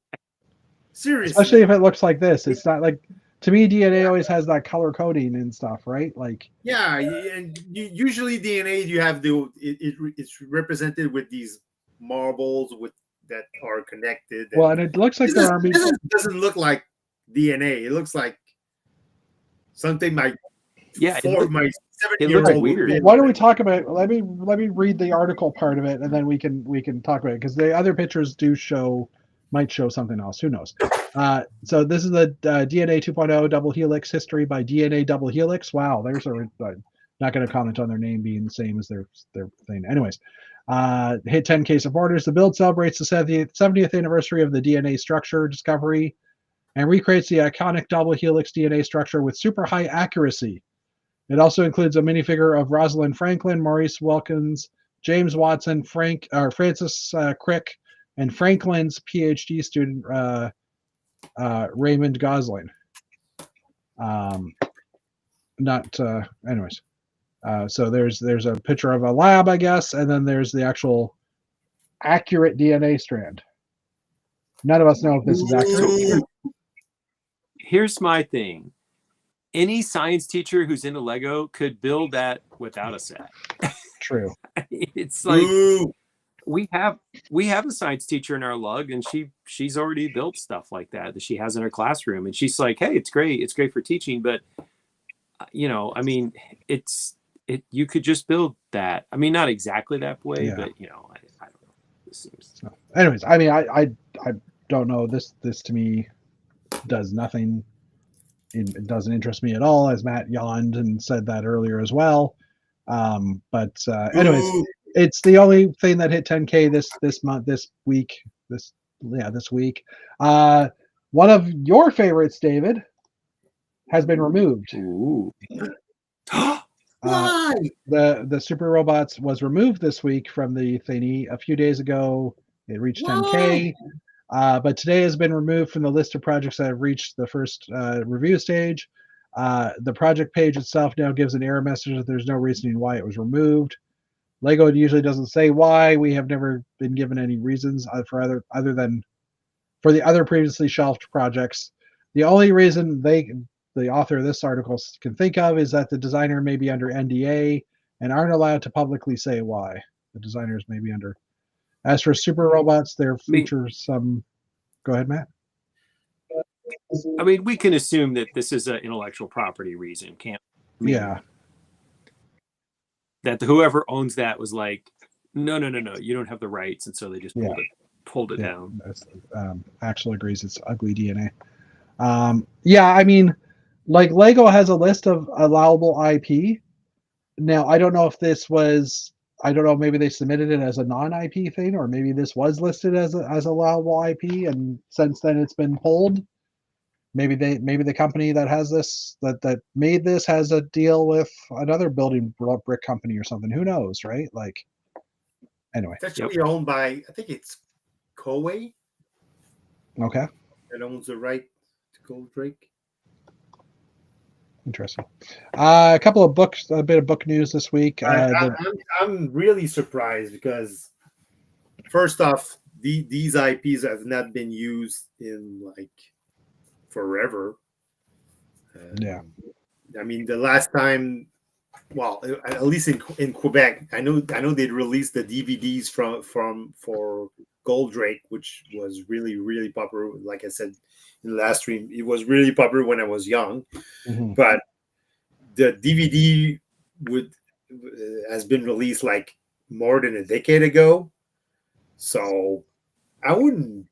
Seriously. Especially if it looks like this. It's not like, to me, DNA always has that color coding and stuff, right? Like, yeah, and usually DNA, you have it's represented with these marbles that are connected. Well, and it looks like this doesn't look like DNA. It looks like something my 7-year-old. Weird. Why don't we talk about? Let me read the article part of it, and then we can talk about it because the other pictures might show something else. Who knows? So this is the DNA 2.0 double helix history by DNA Double Helix. Wow, there's not going to comment on their name being the same as their thing. Anyways, hit 10K supporters. The build celebrates the 70th anniversary of the DNA structure discovery, and recreates the iconic double helix DNA structure with super high accuracy. It also includes a minifigure of Rosalind Franklin, Maurice Wilkins, James Watson, Francis Crick, and Franklin's PhD student Raymond Gosling. Anyways. So there's a picture of a lab, I guess, and then there's the actual accurate DNA strand. None of us know if this is accurate. Here's my thing. Any science teacher who's into Lego could build that without a set. True. It's like we have a science teacher in our lug, and she's already built stuff like that she has in her classroom, and she's like, hey, it's great for teaching, but I mean, you could just build that. I mean, not exactly that way, but I don't know. This seems. So, anyways, I mean, I don't know. This to me does nothing. It doesn't interest me at all, as Matt yawned and said that earlier as well. But anyways, it's the only thing that hit 10K this month, this week. One of your favorites, David, has been removed. Ooh. Why? The Super Robots was removed this week from the thingy. A few days ago, it reached 10K. But today has been removed from the list of projects that have reached the first review stage. The project page itself now gives an error message that there's no reasoning why it was removed. Lego usually doesn't say why. We have never been given any reasons for other than for the other previously shelved projects. The only reason the author of this article can think of is that the designer may be under NDA and aren't allowed to publicly say why. The designers may be under. As for Super Robots, there features some. Go ahead, Matt. I mean, we can assume that this is an intellectual property reason, can't we? Yeah. That whoever owns that was like, no, you don't have the rights, and so they just pulled it down. Axel agrees it's ugly DNA. I mean, like Lego has a list of allowable IP. Now, I don't know if this was, maybe they submitted it as a non-IP thing, or maybe this was listed as allowable IP, and since then it's been pulled. Maybe the company that has this, that made this, has a deal with another building brick company or something. Who knows, right? Like, anyway. It's actually owned by, I think it's Koei. Okay. That owns the right to Goldrake. Interesting. A couple of books, a bit of book news this week. I'm really surprised because, first off, these IPs have not been used in like forever. I mean, the last time, well, at least in Quebec, I know they'd released the DVDs for Goldrake, which was really, really popular. Like I said in the last stream, it was really popular when I was young. Mm-hmm. But the DVD has been released like more than a decade ago. So I wouldn't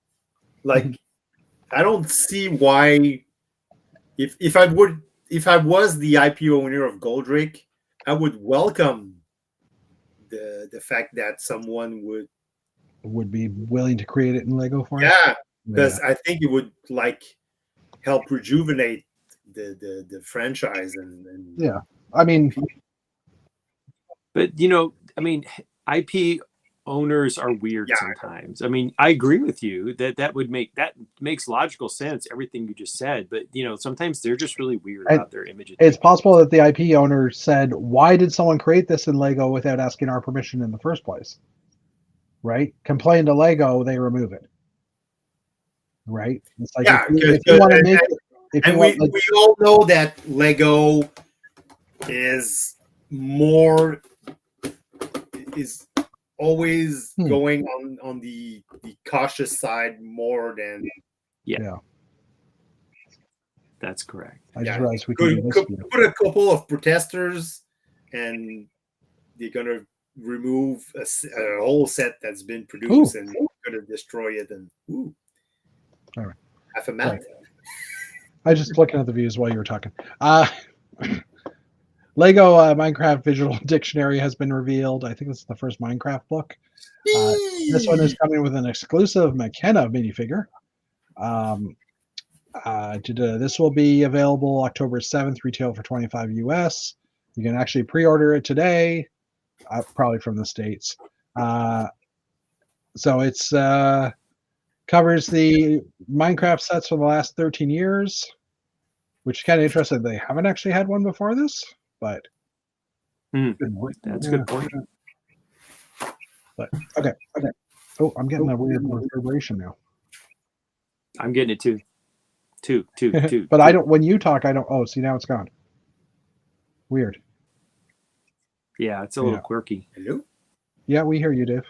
like. I don't see why. If I was the IP owner of Goldrake, I would welcome the fact that someone would be willing to create it in Lego form. Yeah, because I think it would like help rejuvenate the franchise and yeah. I mean, but I mean, IP owners are weird sometimes. I mean, I agree with you that makes logical sense, everything you just said, but sometimes they're just really weird about their images. It's possible that the IP owner said, why did someone create this in Lego without asking our permission in the first place? Right? Complain to Lego, they remove it. Right? It's like if you want to make it, we all know that Lego is always going on the cautious side more than that's correct. I just realized we could put a couple of protesters and they're gonna remove a whole set that's been produced and gonna destroy it and all right. Half a map. Right. I was just looking at the views while you were talking. Lego Minecraft Visual Dictionary has been revealed. I think this is the first Minecraft book. This one is coming with an exclusive McKenna minifigure. This will be available October 7th, retail for $25 US. You can actually pre-order it today, probably from the States. So it's covers the Minecraft sets for the last 13 years, which is kind of interesting. They haven't actually had one before this. But that's a good point. But okay. Oh, I'm getting a weird reverberation now. I'm getting it too. Two. But I don't. When you talk, I don't. Oh, see, now it's gone. Weird. Yeah, it's a little quirky. Hello. Yeah, we hear you, Dave.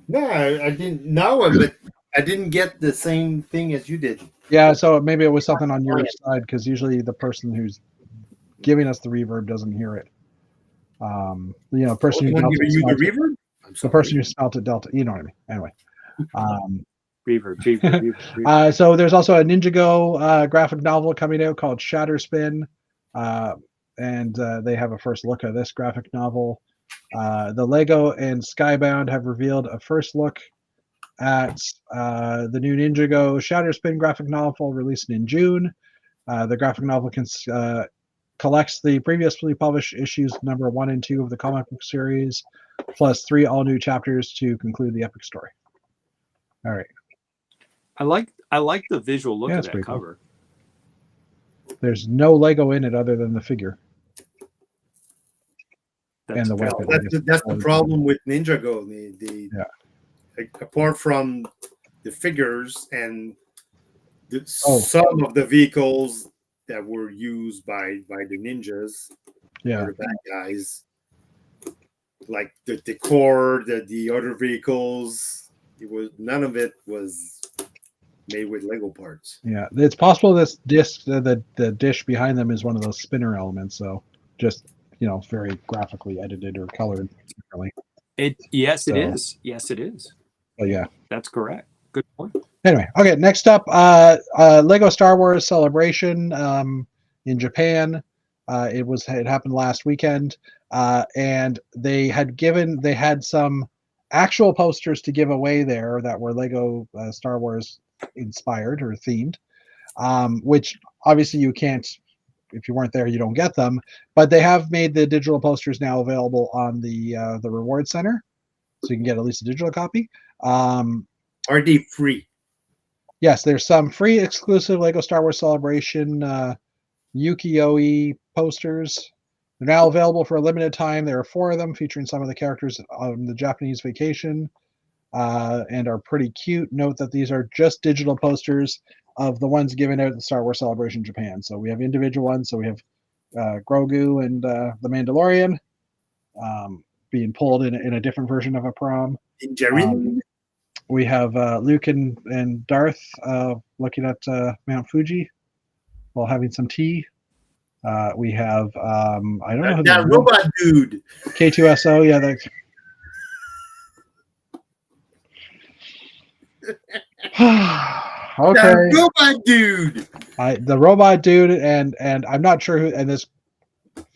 No, I didn't know, but I didn't get the same thing as you did. Yeah, so maybe it was something on your side because usually the person who's giving us the reverb doesn't hear it. Person who giving you the reverb? The person who smelt it Delta. You know what I mean. Anyway. Reverb. So there's also a Ninjago graphic novel coming out called Shatterspin, and they have a first look at this graphic novel. The Lego and Skybound have revealed a first look at the new Ninjago Shatterspin graphic novel released in June. The graphic novel collects the previously published issues number 1 and 2 of the comic book series, plus 3 all-new chapters to conclude the epic story. All right. I like the visual look of that cover. Cool. There's no Lego in it other than the figure. That's and the weapon. That's the problem with Ninjago. Apart from the figures and some of the vehicles that were used by the ninjas, or the bad guys, like the decor, the other vehicles, none of it was made with Lego parts. Yeah, it's possible this disc, the dish behind them, is one of those spinner elements. So just very graphically edited or colored differently. Yes, it is. Yes, it is. Oh yeah, that's correct. Good point. Anyway, okay. Next up, Lego Star Wars Celebration in Japan. It happened last weekend, and they had some actual posters to give away there that were Lego Star Wars inspired or themed, which obviously you can't. If you weren't there, you don't get them. But they have made the digital posters now available on the Reward Center, so you can get at least a digital copy. Are they free? Yes, there's some free exclusive Lego Star Wars Celebration ukiyo-e posters. They're now available for a limited time. There are 4 of them featuring some of the characters on the Japanese vacation and are pretty cute. Note that these are just digital posters of the ones given out at the Star Wars Celebration Japan. So we have individual ones. So we have Grogu and the Mandalorian being pulled in a different version of a prom. We have Luke and Darth looking at Mount Fuji while having some tea. We have I don't know that robot dude. K2SO, yeah. Okay. That robot dude. The robot dude, and I'm not sure who. And this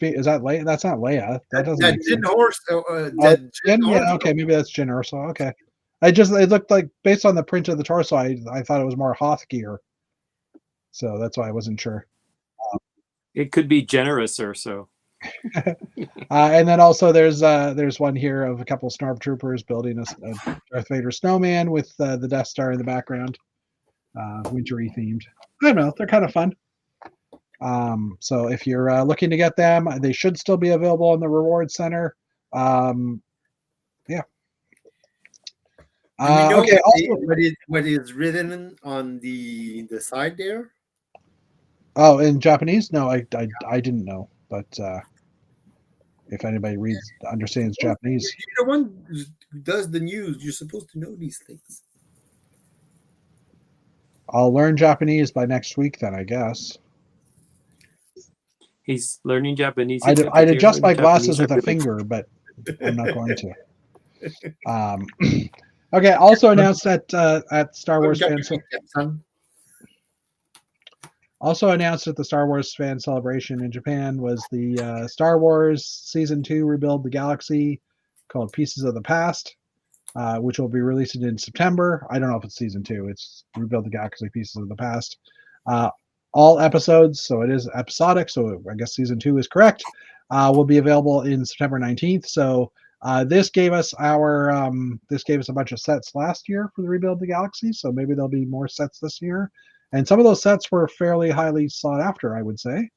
is that Leia? That's not Leia. That doesn't. That Jyn Erso. Jyn, yeah. Okay, maybe that's Jyn Erso. Okay. It looked like, based on the print of the torso, I thought it was more Hoth gear. So that's why I wasn't sure. It could be generous or so. And then also there's one here of a couple of Stormtroopers building a Darth Vader snowman with the Death Star in the background, wintry themed. I don't know, they're kind of fun. So if you're looking to get them, they should still be available in the Reward Center. Yeah. Okay. What is written on the side there? Oh, in Japanese? No, I didn't know. But if anybody understands Japanese, you're the one who does the news. You're supposed to know these things. I'll learn Japanese by next week, then, I guess. He's learning Japanese. I'd adjust my glasses with a finger, but I'm not going to. Okay. Also announced at Star Wars fans. Also announced at the Star Wars fan celebration in Japan was the Star Wars Season 2 Rebuild the Galaxy, called Pieces of the Past, which will be released in September. I don't know if it's Season 2. It's Rebuild the Galaxy Pieces of the Past. All episodes, so it is episodic, so I guess Season 2 is correct, will be available in September 19th. So this gave us a bunch of sets last year for the Rebuild the Galaxy, so maybe there'll be more sets this year. And some of those sets were fairly highly sought after, I would say.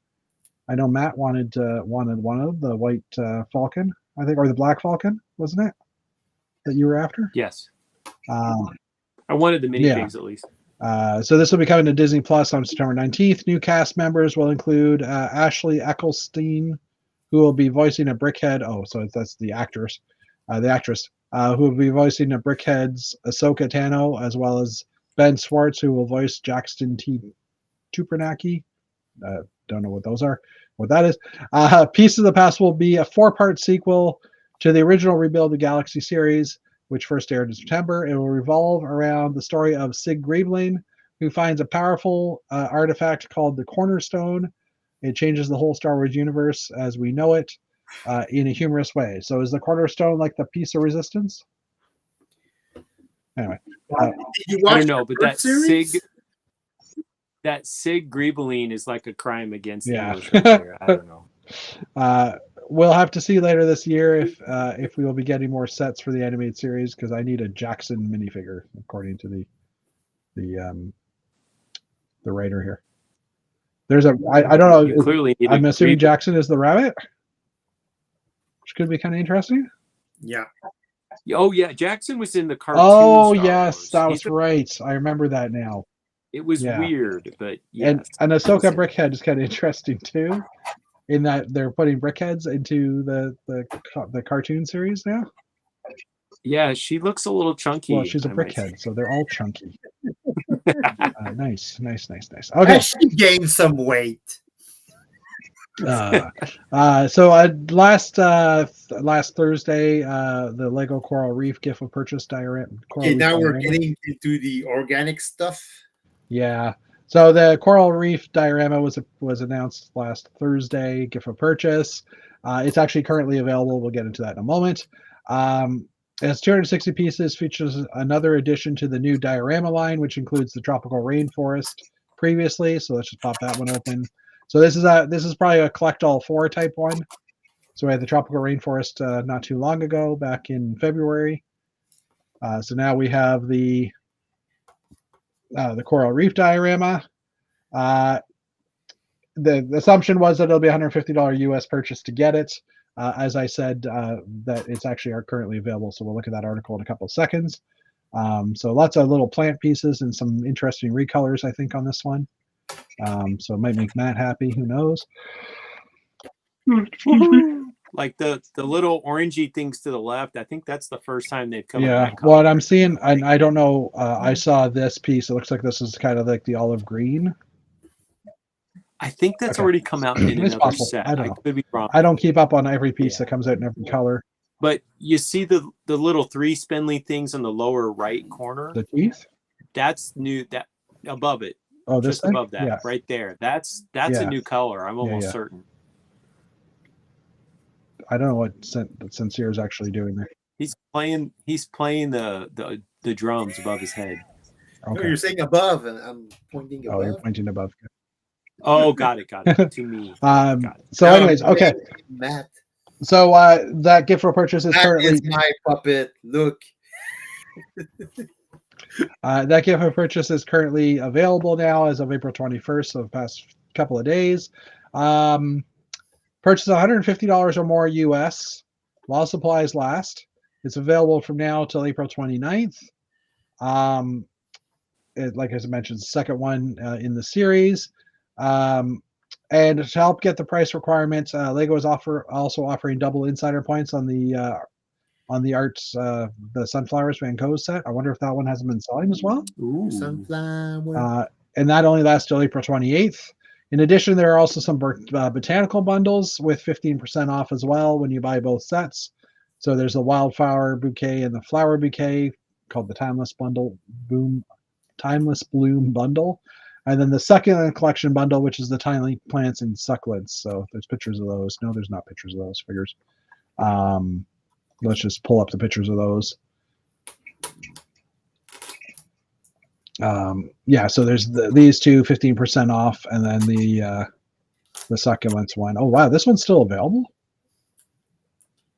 I know Matt wanted one of the White Falcon, I think, or the Black Falcon, wasn't it? That you were after? Yes. I wanted the minifigs at least. So this will be coming to Disney Plus on September 19th. New cast members will include Ashley Eccleston, who will be voicing a Brickhead. Oh, so that's the actress, who will be voicing a Brickhead's Ahsoka Tano, as well as Ben Schwartz, who will voice Jackson T. Tupernaki. Don't know what that is. Piece of the Past will be a 4-part sequel to the original Rebuild the Galaxy series, which first aired in September. It will revolve around the story of Sig Greebling, who finds a powerful artifact called the Cornerstone. It changes the whole Star Wars universe as we know it in a humorous way. So is the Cornerstone like the piece of resistance? Anyway, Did you I watch don't know, the but first series? that Sig Grebeline is like a crime against Yeah. English right there. I don't know. We'll have to see later this year if we will be getting more sets for the animated series, because I need a Jackson minifigure according to the writer here. There's I don't know. You clearly need I'm a assuming Grebe- Jackson is the rabbit, which could be kind of interesting. Yeah. Oh yeah, Jackson was in the cartoon. Oh Star yes, Wars. that was right. I remember that now. It was Yeah. weird, but yes. And Ahsoka Listen. Brickhead is kind of interesting too, in that they're putting brickheads into the cartoon series now. Yeah, she looks a little chunky. Well, she's a I might say. brickhead, so they're all chunky. Nice. Okay. She gained some weight. So last Thursday, the Lego Coral Reef gift of purchase diorama. Okay, now we're getting into the organic stuff. Yeah. So the Coral Reef diorama was announced last Thursday, gift of purchase. It's actually currently available. We'll get into that in a moment. It's 260 pieces, features another addition to the new diorama line, which includes the tropical rainforest previously. So let's just pop that one open. So this is probably a collect all four type one. So we had the tropical rainforest not too long ago, back in February. So now we have the Coral Reef diorama. The assumption was that it'll be $150 US purchase to get it. As I said, that it's actually currently available. So we'll look at that article in a couple of seconds. So lots of little plant pieces and some interesting recolors, I think, on this one. So it might make Matt happy. Who knows? Like the little orangey things to the left. I think that's the first time they've come. Yeah. What I'm seeing, and I don't know. I saw this piece. It looks like this is kind of like the olive green. I think that's Okay. already come out in It's another possible. set. I don't know. could be wrong. I don't keep up on every piece that comes out in every color. But you see the little three spindly things in the lower right corner. The teeth. That's new. That above it. Oh, this just thing? above that, Yeah. right there. That's a Yeah. new color. I'm almost yeah. certain. I don't know what Sincere is actually doing there. He's playing the drums above his head. No, Okay. you're saying above, and I'm pointing above. Oh, you're pointing above. Oh, got it. To me. So, anyways, okay. Matt. So that gift for purchase is That currently is my puppet. Look. that gift for purchase is currently available now as of April 21st, so the past couple of days. Purchase $150 or more US while supplies last. It's available from now till April 29th. Like I mentioned, the second one in the series. And to help get the price requirements, Lego is also offering double insider points on the Arts the Sunflowers Van Gogh set. I wonder if that one hasn't been selling as well. Ooh. Sunflower. And that only lasts till April 28th. In addition, there are also some botanical bundles with 15% off as well when you buy both sets. So there's the wildflower bouquet and the flower bouquet called the Timeless Bloom bundle. And then the succulent collection bundle, which is the tiny plants and succulents. So there's pictures of those. No, there's not pictures of those figures. Let's just pull up the pictures of those. Yeah, so there's these two 15% off, and then the succulents one. Oh wow, this one's still available.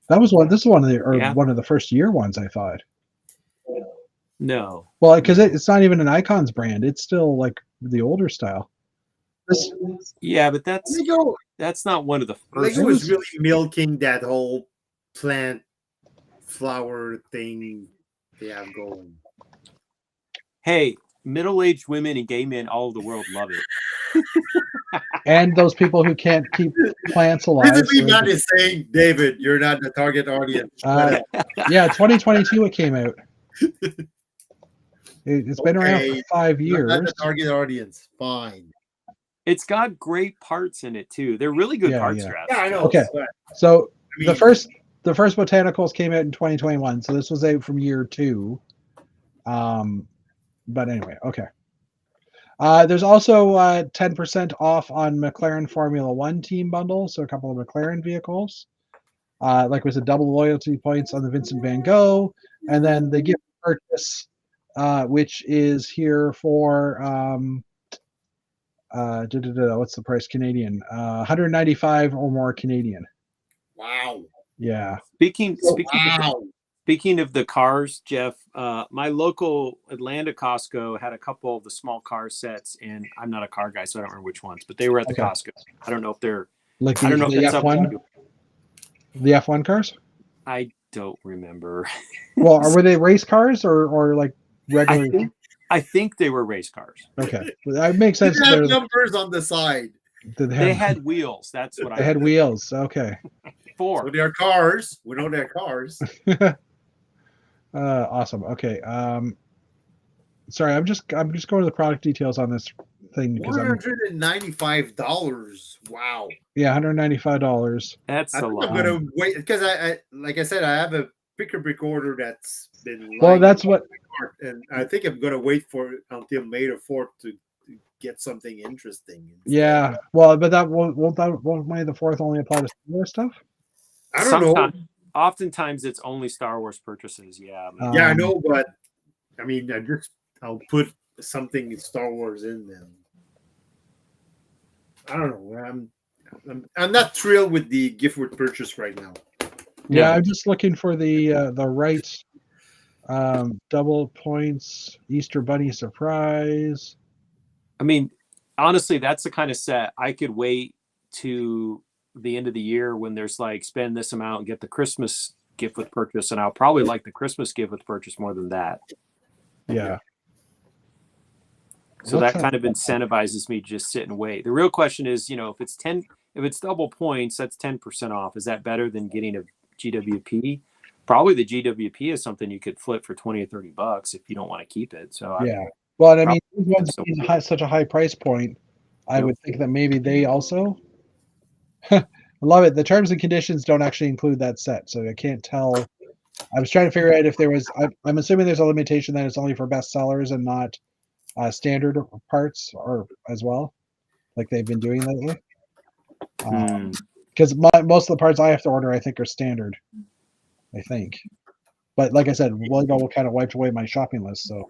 That was one. This is one of the first year ones, I thought. No. Well, because it's not even an Icons brand. It's still like the older style. Yeah, but that's not one of the first. Lego was really milking that whole plant flower thing they have going. Hey, middle-aged women and gay men all over the world love it. And those people who can't keep plants alive. Basically, Matt is saying, David, you're not the target audience. Yeah, 2022 it came out. It's been around for 5 years. You're not the target audience. Fine. It's got great parts in it too. They're really good parts. Yeah, I know. Okay, so the first botanicals came out in 2021. So this was out from year 2. But anyway, okay. There's also 10% off on McLaren Formula One team bundle, so a couple of McLaren vehicles. Like we said, double loyalty points on the Vincent Van Gogh, and then the gift purchase which is here for what's the price Canadian? 195 or more Canadian. Wow. Yeah. Speaking Wow. Speaking of the cars, Jeff, my local Atlanta Costco had a couple of the small car sets, and I'm not a car guy, so I don't remember which ones, but they were at the Okay. Costco. I don't know if they're Like I don't know if the that's F1, something the F1 cars. I don't remember. Well, were they race cars or like regular? I think they were race cars. Okay, that makes sense. They have numbers on the side. They had wheels. That's what they had wheels. Okay. 4. So they are cars. We know they're cars. Awesome. Okay. Sorry, I'm just going to the product details on this thing because $195. Wow. Yeah, $195. That's a lot. I'm gonna wait because I like I said, I have a pick order that's been. Well, that's what. And I think I'm gonna wait until May the 4th to get something interesting. Yeah. Well, but that won't May the 4th only apply to Star Wars stuff? I don't know. Oftentimes it's only Star Wars purchases. Yeah. Yeah, I know, but I mean, I'll put something in Star Wars in them. I don't know. I'm not thrilled with the gift with purchase right now. Yeah, I'm just looking for the right double points Easter Bunny surprise. I mean, honestly, that's the kind of set I could wait to the end of the year when there's like spend this amount and get the Christmas gift with purchase, and I'll probably like the Christmas gift with purchase more than that. Yeah. So that kind of incentivizes me to just sit and wait. The real question is, if it's double points, that's 10% off. Is that better than getting a GWP? Probably the GWP is something you could flip for $20 or $30 if you don't want to keep it. So yeah. Well, I mean, these ones being such a high price point, I would think that maybe they also. I love it. The terms and conditions don't actually include that set, so I can't tell. I was trying to figure out if there was. I'm assuming there's a limitation that it's only for bestsellers and not standard parts or as well, like they've been doing lately. Because most of the parts I have to order, I think, are standard. I think, but like I said, Volleyball kind of wiped away my shopping list, so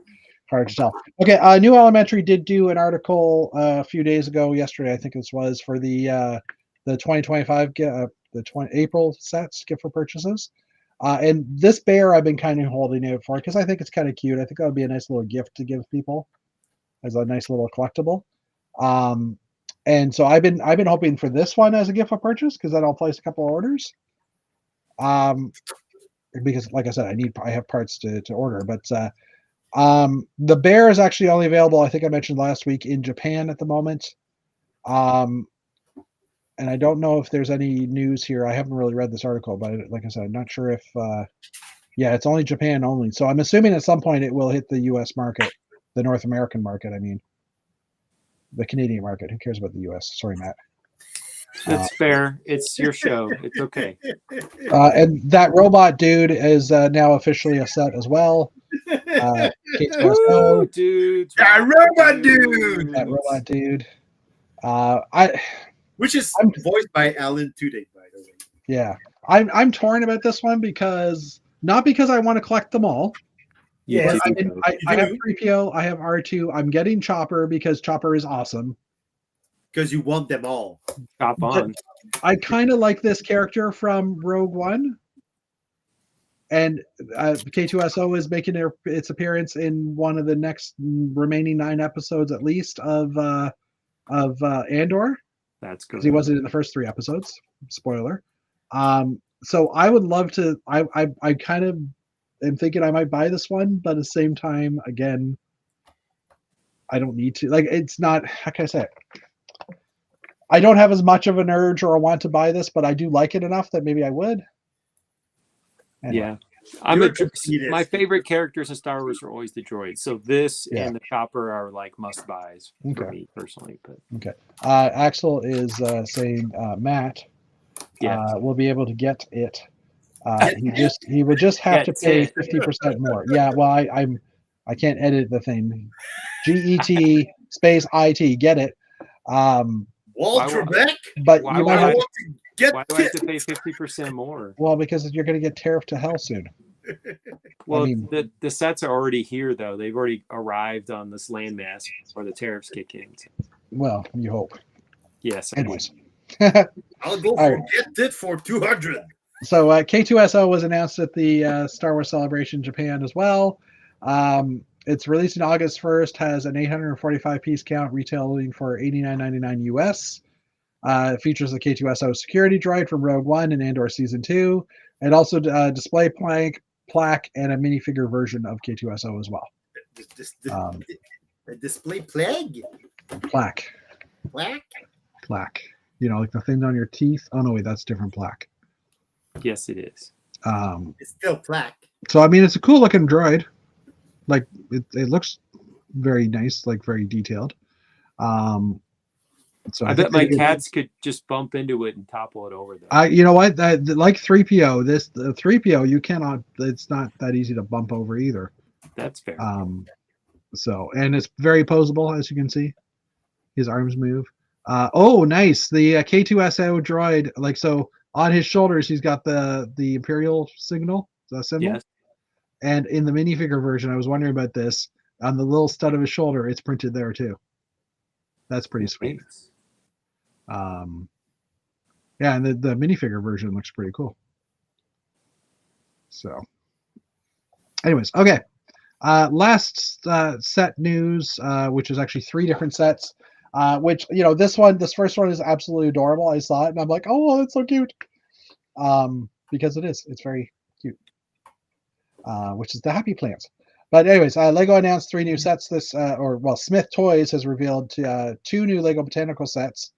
hard to tell. Okay, New Elementary did do an article a few days ago, yesterday, I think this was, for the 2025 April sets gift for purchases. And this bear I've been kind of holding it for because I think it's kind of cute. I think that would be a nice little gift to give people as a nice little collectible. And so I've been hoping for this one as a gift for purchase because then I'll place a couple of orders. Because like I said, I have parts to order, but the bear is actually only available, I think I mentioned last week, in Japan at the moment. And I don't know if there's any news here. I haven't really read this article, but like I said, I'm not sure if it's only Japan only. So I'm assuming at some point it will hit the US market, the North American market, I mean. The Canadian market. Who cares about the US? Sorry, Matt. That's fair. It's your show. It's okay. And that robot dude is now officially a set as well. Woo, dude. That robot dude. That robot dude. Which is voiced by Alan Tudyk, by the way. Yeah. I'm torn about this one because not because I want to collect them all. Yeah, I have 3PO, I have R2. I'm getting Chopper because Chopper is awesome. Because you want them all. Chop on. I kind of like this character from Rogue One. And K2SO is making its appearance in one of the next remaining 9 episodes, at least, of Andor. That's good. He wasn't in the first 3 episodes. Spoiler. So I would love to. I kind of am thinking I might buy this one, but at the same time, again, I don't need to. Like, it's not. How can I say it? I don't have as much of an urge or a want to buy this, but I do like it enough that maybe I would. Anyway. Yeah. My favorite characters in Star Wars are always the droids. So this and the Chopper are like must buys for me personally. But okay. Axel is saying Matt will be able to get it. He would just have to pay 50% more. Yeah, well I can't edit the thing. GET space IT, get it. Walter Beck? But why do I have to pay 50% more? Well, because you're going to get tariffed to hell soon. Well, I mean, the sets are already here, though. They've already arrived on this landmass before the tariffs kick in. well, you hope. Yes. Anyways. I'll go All for right. get it for 200. So K2SO was announced at the Star Wars Celebration Japan as well. It's released in August 1st, has an 845 piece count, retailing for $89.99 US. It features the K2SO security droid from Rogue One and Andor Season 2. It also display plaque, and a minifigure version of K2SO as well. The display plague? Plaque. Plaque. You know, like the thing on your teeth. Oh, no, wait, that's different plaque. Yes, it is. It's still plaque. So, I mean, it's a cool looking droid. Like, it looks very nice, like very detailed. So I bet my cats could just bump into it and topple it over, though. You know what? Like 3PO, the 3PO, you cannot. It's not that easy to bump over either. That's fair. So, and it's very posable, as you can see. His arms move. Oh, nice. The K2SO droid, like, so on his shoulders, he's got the Imperial symbol. Yes. And in the minifigure version, I was wondering about this. On the little stud of his shoulder, it's printed there too. That's pretty sweet. Nice. Yeah, and the minifigure version looks pretty cool. So, anyways, okay. Last set news, which is actually 3 different sets. Which, you know, this first one is absolutely adorable. I saw it and I'm like, oh, that's so cute. Because it is. It's very cute. Which is the Happy Plants. But anyways, Lego announced 3 new sets. Smith Toys has revealed 2 new Lego Botanical sets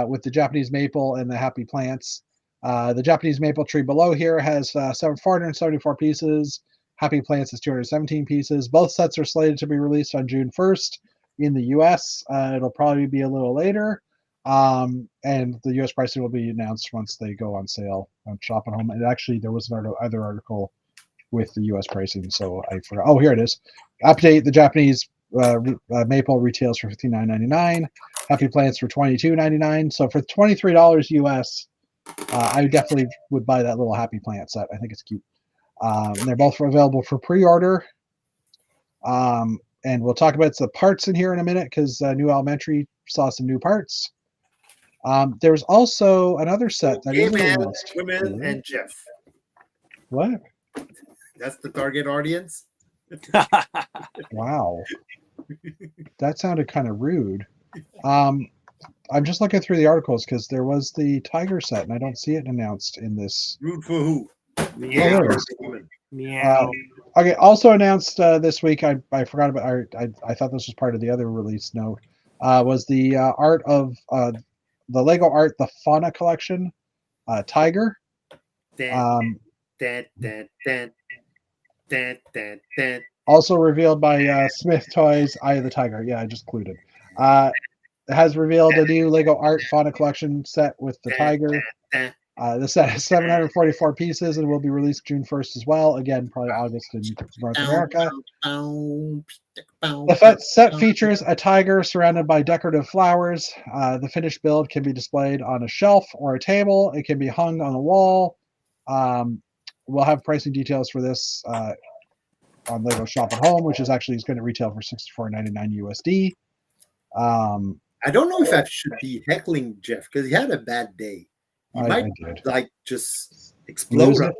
with the Japanese maple and the Happy Plants. The Japanese maple tree below here has 474 pieces. Happy Plants is 217 pieces. Both sets are slated to be released on June 1st in the US. It'll probably be a little later. And the US pricing will be announced once they go on sale on Shop at Home. And actually, there was another article with the US pricing, so I forgot. Oh, here it is. Update: the Japanese maple retails for $59.99. Happy Plants for $22.99. So for $23 US, I definitely would buy that little Happy Plant set. I think it's cute. They're both available for pre-order. And we'll talk about the parts in here in a minute because New Elementary saw some new parts. There's also another set that is announced. Women, and Jeff. What? That's the target audience. Wow. That sounded kind of rude. I'm just looking through the articles because there was the Tiger set and I don't see it announced in this. Rude for who? Meow. Meow. Okay, also announced this week, I forgot about, I thought this was part of the other release note, was the art of the Lego Art, the Fauna Collection, Tiger. Also revealed by Smith Toys, Eye of the Tiger. Yeah, I just included. It has revealed a new Lego Art Fauna Collection set with the tiger. The set has 744 pieces and will be released June 1st as well. Again, probably August in North America. The set features a tiger surrounded by decorative flowers. The finished build can be displayed on a shelf or a table. It can be hung on a wall. We'll have pricing details for this on Lego Shop at Home, which is going to retail for $64.99 USD. I don't know if I should be heckling Jeff because he had a bad day. He might just explode.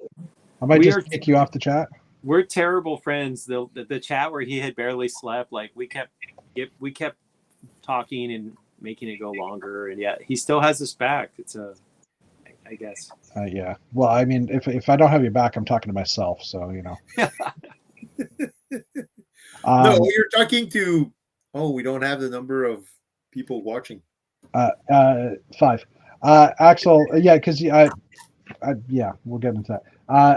I might just kick you off the chat. We're terrible friends. The chat where he had barely slept, like we kept talking and making it go longer, and yeah, he still has us back. It's I guess. Yeah. Well, I mean, if I don't have you back, I'm talking to myself. So you know. No, you're talking to. Oh, we don't have the number of people watching. 5. Axel, yeah, because yeah, we'll get into that.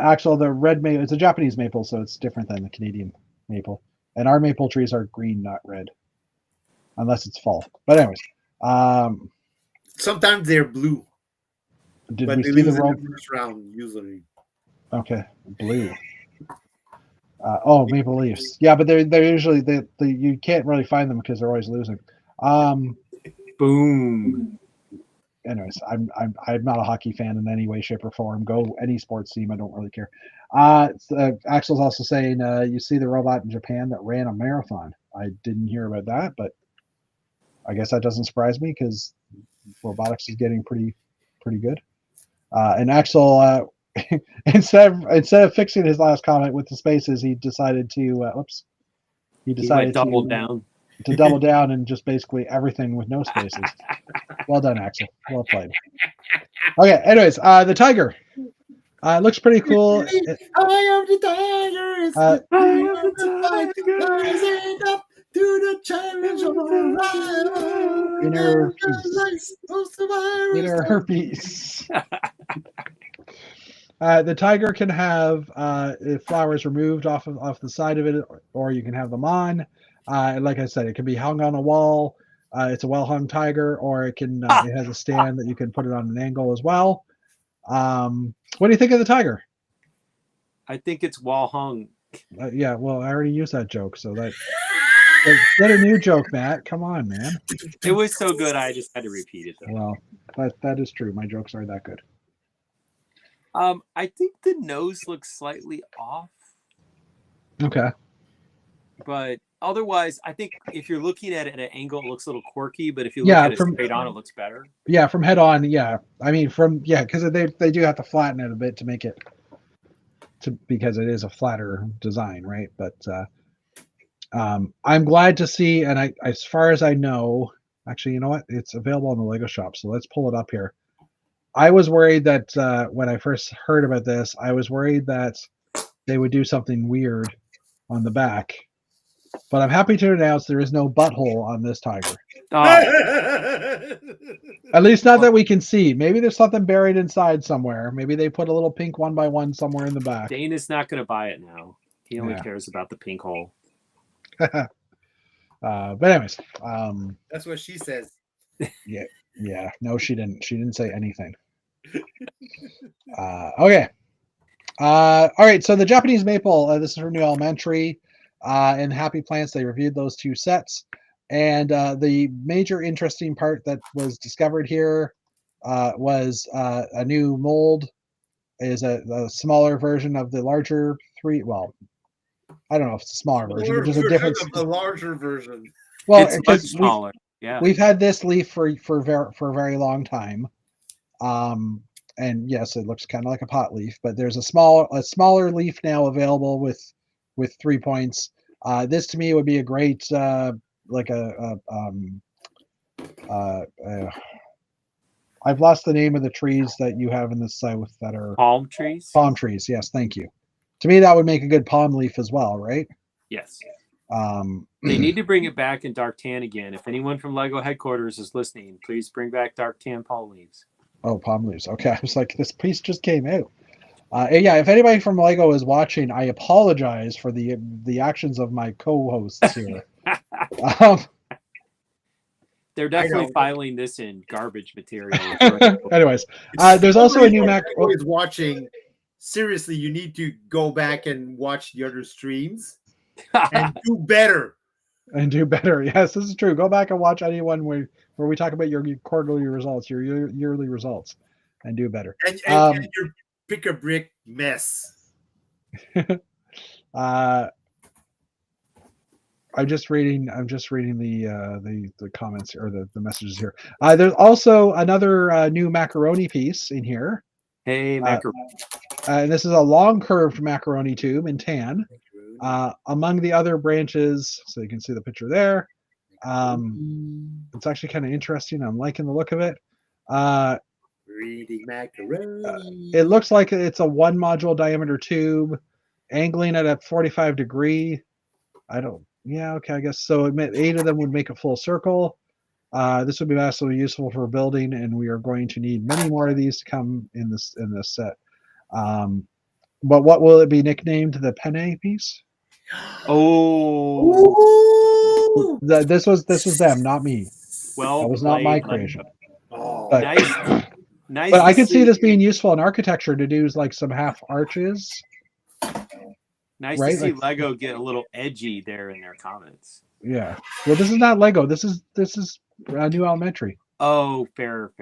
Axel, the red maple, it's a Japanese maple, so it's different than the Canadian maple. And our maple trees are green, not red, unless it's fall. But anyways, sometimes they're blue. Did but we they see the lose in world? the first round usually? Okay, blue. Maple Leafs. Yeah, but they're usually you can't really find them because they're always losing. Boom. anyways, I'm not a hockey fan in any way, shape, or form. Go any sports team, I don't really care. Axel's also saying you see the robot in Japan that ran a marathon. I didn't hear about that, but I guess that doesn't surprise me because robotics is getting pretty good. And Axel, instead of fixing his last comment with the spaces, he decided to he decided to double down and just basically everything with no spaces. Well done, Axel. Well played. Okay. Anyways, the tiger. It looks pretty cool. I am the tiger. I am the tiger. Rising up to the challenge of Inner herpes. The tiger can have flowers removed off the side of it, or you can have them on. Like I said, it can be hung on a wall. It's a well-hung tiger, or it can it has a stand that you can put it on an angle as well. What do you think of the tiger? I think it's wall hung. Yeah, well, I already used that joke, so that get a new joke, Matt. Come on, man. It was so good, I just had to repeat it. Though. Well, that is true. My jokes are that good. I think the nose looks slightly off. Okay. But otherwise, I think if you're looking at it at an angle, it looks a little quirky. But if you look at it straight on, it looks better. Yeah, from head on, yeah. I mean, because they do have to flatten it a bit to make it because it is a flatter design, right? But I'm glad to see, and as far as I know, actually, you know what? It's available in the Lego shop, so let's pull it up here. I was worried that when I first heard about this, I was worried that they would do something weird on the back. But I'm happy to announce there is no butthole on this tiger. Oh. At least not that we can see. Maybe there's something buried inside somewhere. Maybe they put a little pink 1x1 somewhere in the back. Dane is not going to buy it now. He only cares about the pink hole. But anyways, that's what she says. Yeah. No, she didn't. She didn't say anything. Okay. All right. So the Japanese maple. This is from New Elementary. And Happy Plants, they reviewed those two sets. And the major interesting part that was discovered here was a new mold is a smaller version of the larger three. Well, I don't know if it's a smaller version, but there's a difference. Of the larger version. Well, it's much smaller. We've had this leaf for a very long time. And yes, it looks kind of like a pot leaf, but there's a smaller leaf now available with 3 points. This to me would be a great I've lost the name of the trees that you have in the south that are palm trees. Palm trees, yes, thank you. To me, that would make a good palm leaf as well, right? Yes. They need to bring it back in dark tan again. If anyone from Lego headquarters is listening, please bring back dark tan palm leaves. Oh, palm leaves. Okay, I was like, this piece just came out. Yeah, if anybody from Lego is watching, I apologize for the actions of my co-hosts here. They're definitely filing this in garbage material. Anyways, there's also a new Mac. Is watching. Seriously, you need to go back and watch the other streams and do better. And do better. Yes, this is true. Go back and watch anyone where we talk about your quarterly results, your yearly results, and do better. And your pick a brick mess. I'm just reading the comments or the messages here. There's also another new macaroni piece in here. Hey, macaroni. And this is a long curved macaroni tube in tan. Among the other branches, so you can see the picture there. It's actually kind of interesting. I'm liking the look of it. Reading macaroni. It looks like it's a 1 module diameter tube, angling at a 45 degree. Yeah, okay, I guess so. 8 of them would make a full circle. This would be massively useful for building, and we are going to need many more of these to come in this set. But what will it be nicknamed? The penne piece? Oh, this was them, not me. Well, that was not my creation. Oh, but, nice. But I could see this being useful in architecture to do like some half arches. Nice to see Lego get a little edgy there in their comments. Yeah. Well, this is not Lego. This is New Elementary. Oh, fair.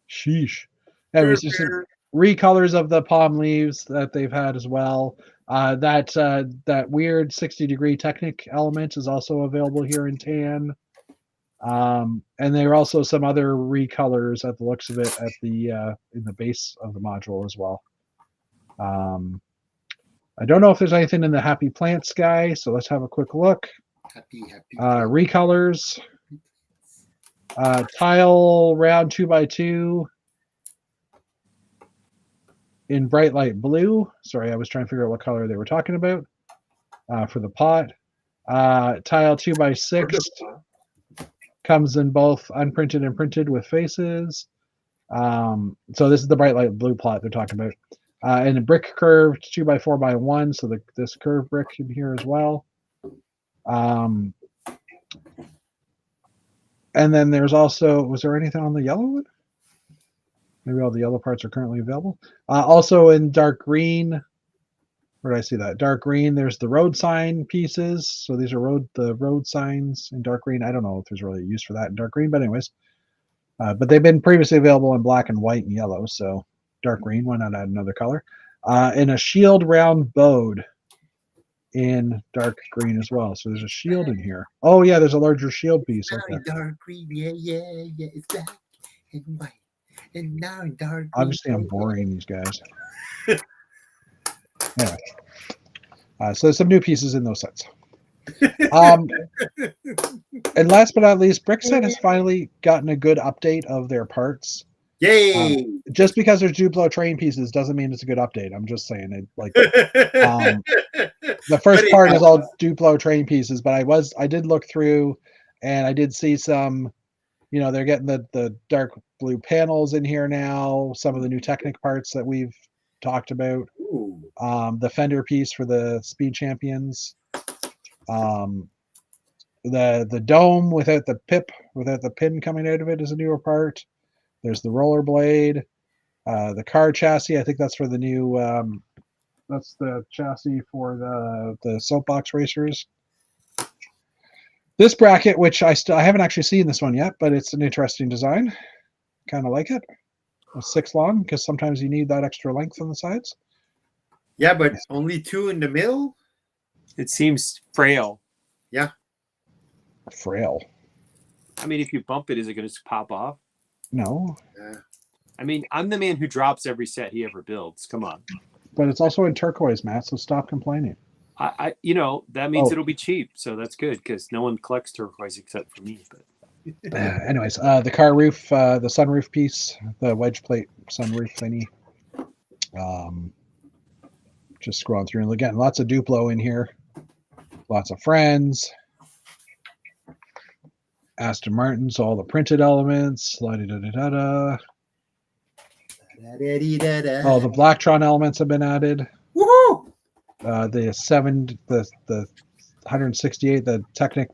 Sheesh. Anyways, just some recolors of the palm leaves that they've had as well. That weird 60-degree Technic element is also available here in tan. And there are also some other recolors at the looks of it at the in the base of the module as well. I don't know if there's anything in the Happy Plants guy, so let's have a quick look. Happy. Recolors. Tile round 2x2 in bright light blue. Sorry, I was trying to figure out what color they were talking about for the pot. Tile 2x6 comes in both unprinted and printed with faces. So this is the bright light blue plot they're talking about. And a brick curved 2x4x1, so this curved brick in here as well. And then there's also, was there anything on the yellow one? Maybe all the yellow parts are currently available. Also in dark green, where did I see that? Dark green, there's the road sign pieces. So these are the road signs in dark green. I don't know if there's really a use for that in dark green, but anyways. But they've been previously available in black and white and yellow, so dark green, why not add another color? And a shield round bowed in dark green as well. So there's a shield in here. Oh yeah, there's a larger shield piece. Okay. Dark green, yeah, it's black and white. And now in dark green. Obviously, I'm boring these guys. Anyway, so some new pieces in those sets. And last but not least, Brickset has finally gotten a good update of their parts. Yay! Just because there's Duplo train pieces doesn't mean it's a good update. I'm just saying it. Like the first part is all Duplo train pieces, but I did look through, and I did see some. You know, they're getting the dark blue panels in here now. Some of the new Technic parts that we've talked about. The fender piece for the Speed Champions. The dome without the pin coming out of it is a newer part. There's the roller blade, the car chassis. I think that's for the new. That's the chassis for the soapbox racers. This bracket, which I haven't actually seen this one yet, but it's an interesting design. Kind of like it. A 6 long because sometimes you need that extra length on the sides. Yeah, but only 2 in the middle. It seems frail. Yeah. Frail. I mean, if you bump it, is it going to pop off? No. I mean, I'm the man who drops every set he ever builds. Come on. But it's also in turquoise, Matt, so stop complaining. That means it'll be cheap, so that's good because no one collects turquoise except for me. But anyways, the car roof, the sunroof piece, the wedge plate sunroof thingy. Just scrolling through and again, lots of Duplo in here. Lots of friends. Aston Martins, all the printed elements. La-di-da-da-da-da. Oh, the Blacktron elements have been added. Woohoo! The 168, the Technic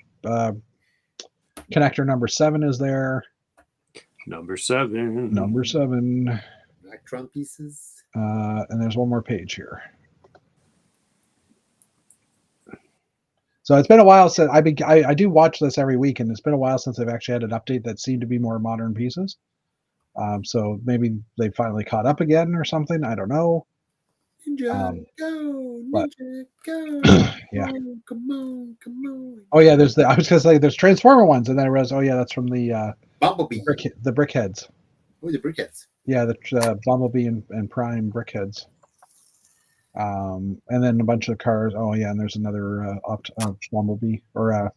connector number 7 is there. Number 7. Blacktron pieces. And there's one more page here. So it's been a while since I do watch this every week, and it's been a while since I've actually had an update that seemed to be more modern pieces. So maybe they finally caught up again or something. I don't know. Ninja, go! Ninja, go! Yeah. Come on! Oh yeah, I was gonna say there's Transformer ones, and then I realized, oh yeah, that's from the Bumblebee. The Brickheads. Oh, the Brickheads. Yeah, the Bumblebee and Prime Brickheads. And then a bunch of cars. Oh yeah, and there's another Bumblebee or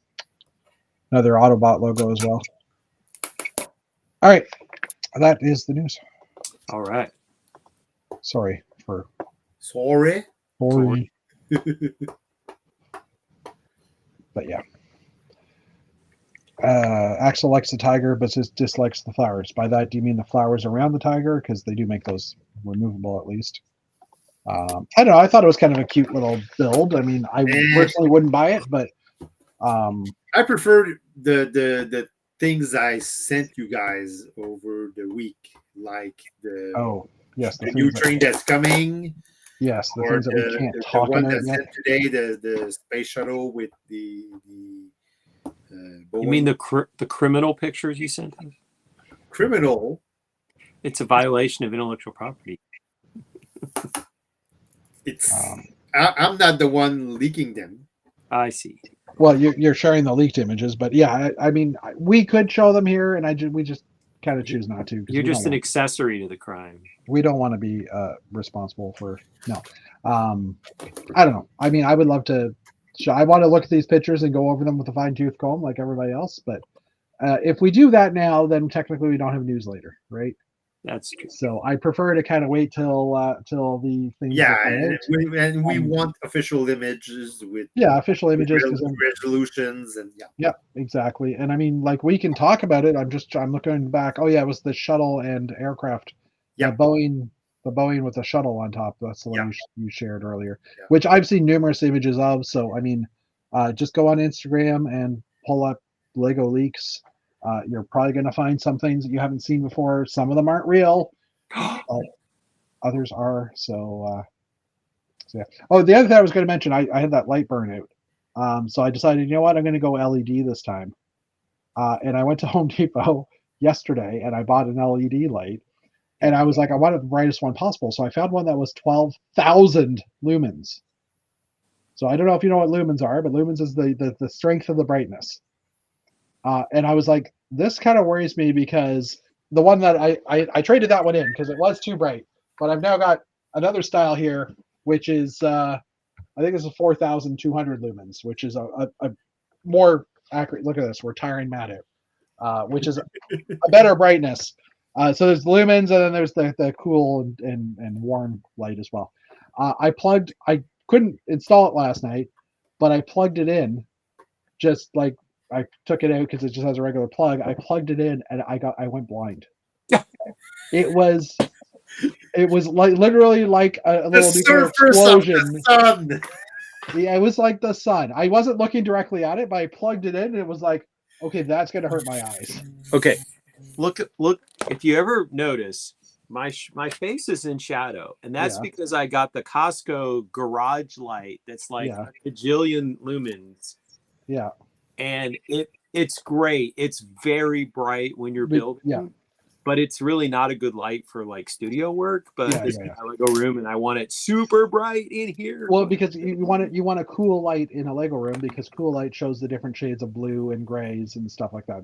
another Autobot logo as well. All right, that is the news. All right. Sorry. But yeah. Axel likes the tiger, but just dislikes the flowers. By that, do you mean the flowers around the tiger? Because they do make those removable at least. I don't know. I thought it was kind of a cute little build. I mean, I personally wouldn't buy it, but I prefer the things I sent you guys over the week, like the new train that's coming. Yes, the things that we can't talk about yet. Today, the space shuttle with the you mean the criminal pictures you sent us? Criminal. It's a violation of intellectual property. It's I'm not the one leaking them. I see. Well, you're sharing the leaked images, but yeah, I mean, we could show them here, and we just kind of choose not to. You're just an accessory to the crime. We don't want to be responsible for no. I don't know. I mean, I would love to. I want to look at these pictures and go over them with a fine tooth comb like everybody else. But if we do that now, then technically we don't have news later, right? That's true. So I prefer to kind of wait till the thing. Yeah, and we want official images with official images, resolutions, and yeah, exactly. And I mean, like, we can talk about it. I'm looking back. Oh yeah, it was the shuttle and aircraft. Yeah, the Boeing with the shuttle on top. That's the one you shared earlier, which I've seen numerous images of. So I mean, just go on Instagram and pull up Lego leaks. You're probably going to find some things that you haven't seen before. Some of them aren't real. Others are. So yeah. Oh, the other thing I was going to mention, I had that light burnout. So I decided, you know what, I'm going to go LED this time. And I went to Home Depot yesterday and I bought an LED light. And I was like, I wanted the brightest one possible. So I found one that was 12,000 lumens. So I don't know if you know what lumens are, but lumens is the strength of the brightness. And I was like, this kind of worries me because the one that I traded that one in because it was too bright. But I've now got another style here, which is, I think this is 4,200 lumens, which is a more accurate. Look at this. We're tiring Matt out, which is a better brightness. So there's lumens, and then there's the cool and warm light as well. I couldn't install it last night, but I plugged it in just like, I took it out because it just has a regular plug. I plugged it in and I went blind. It was like literally like a little nuclear explosion. Yeah, it was like the sun. I wasn't looking directly at it, but I plugged it in and it was like, okay, that's gonna hurt my eyes. Okay, look. If you ever notice, my face is in shadow, and that's because I got the Costco garage light that's like a bajillion lumens. Yeah. And it's great. It's very bright when you're building, but it's really not a good light for like studio work. But this is my Lego room, and I want it super bright in here. Well, because you want a cool light in a Lego room because cool light shows the different shades of blue and grays and stuff like that.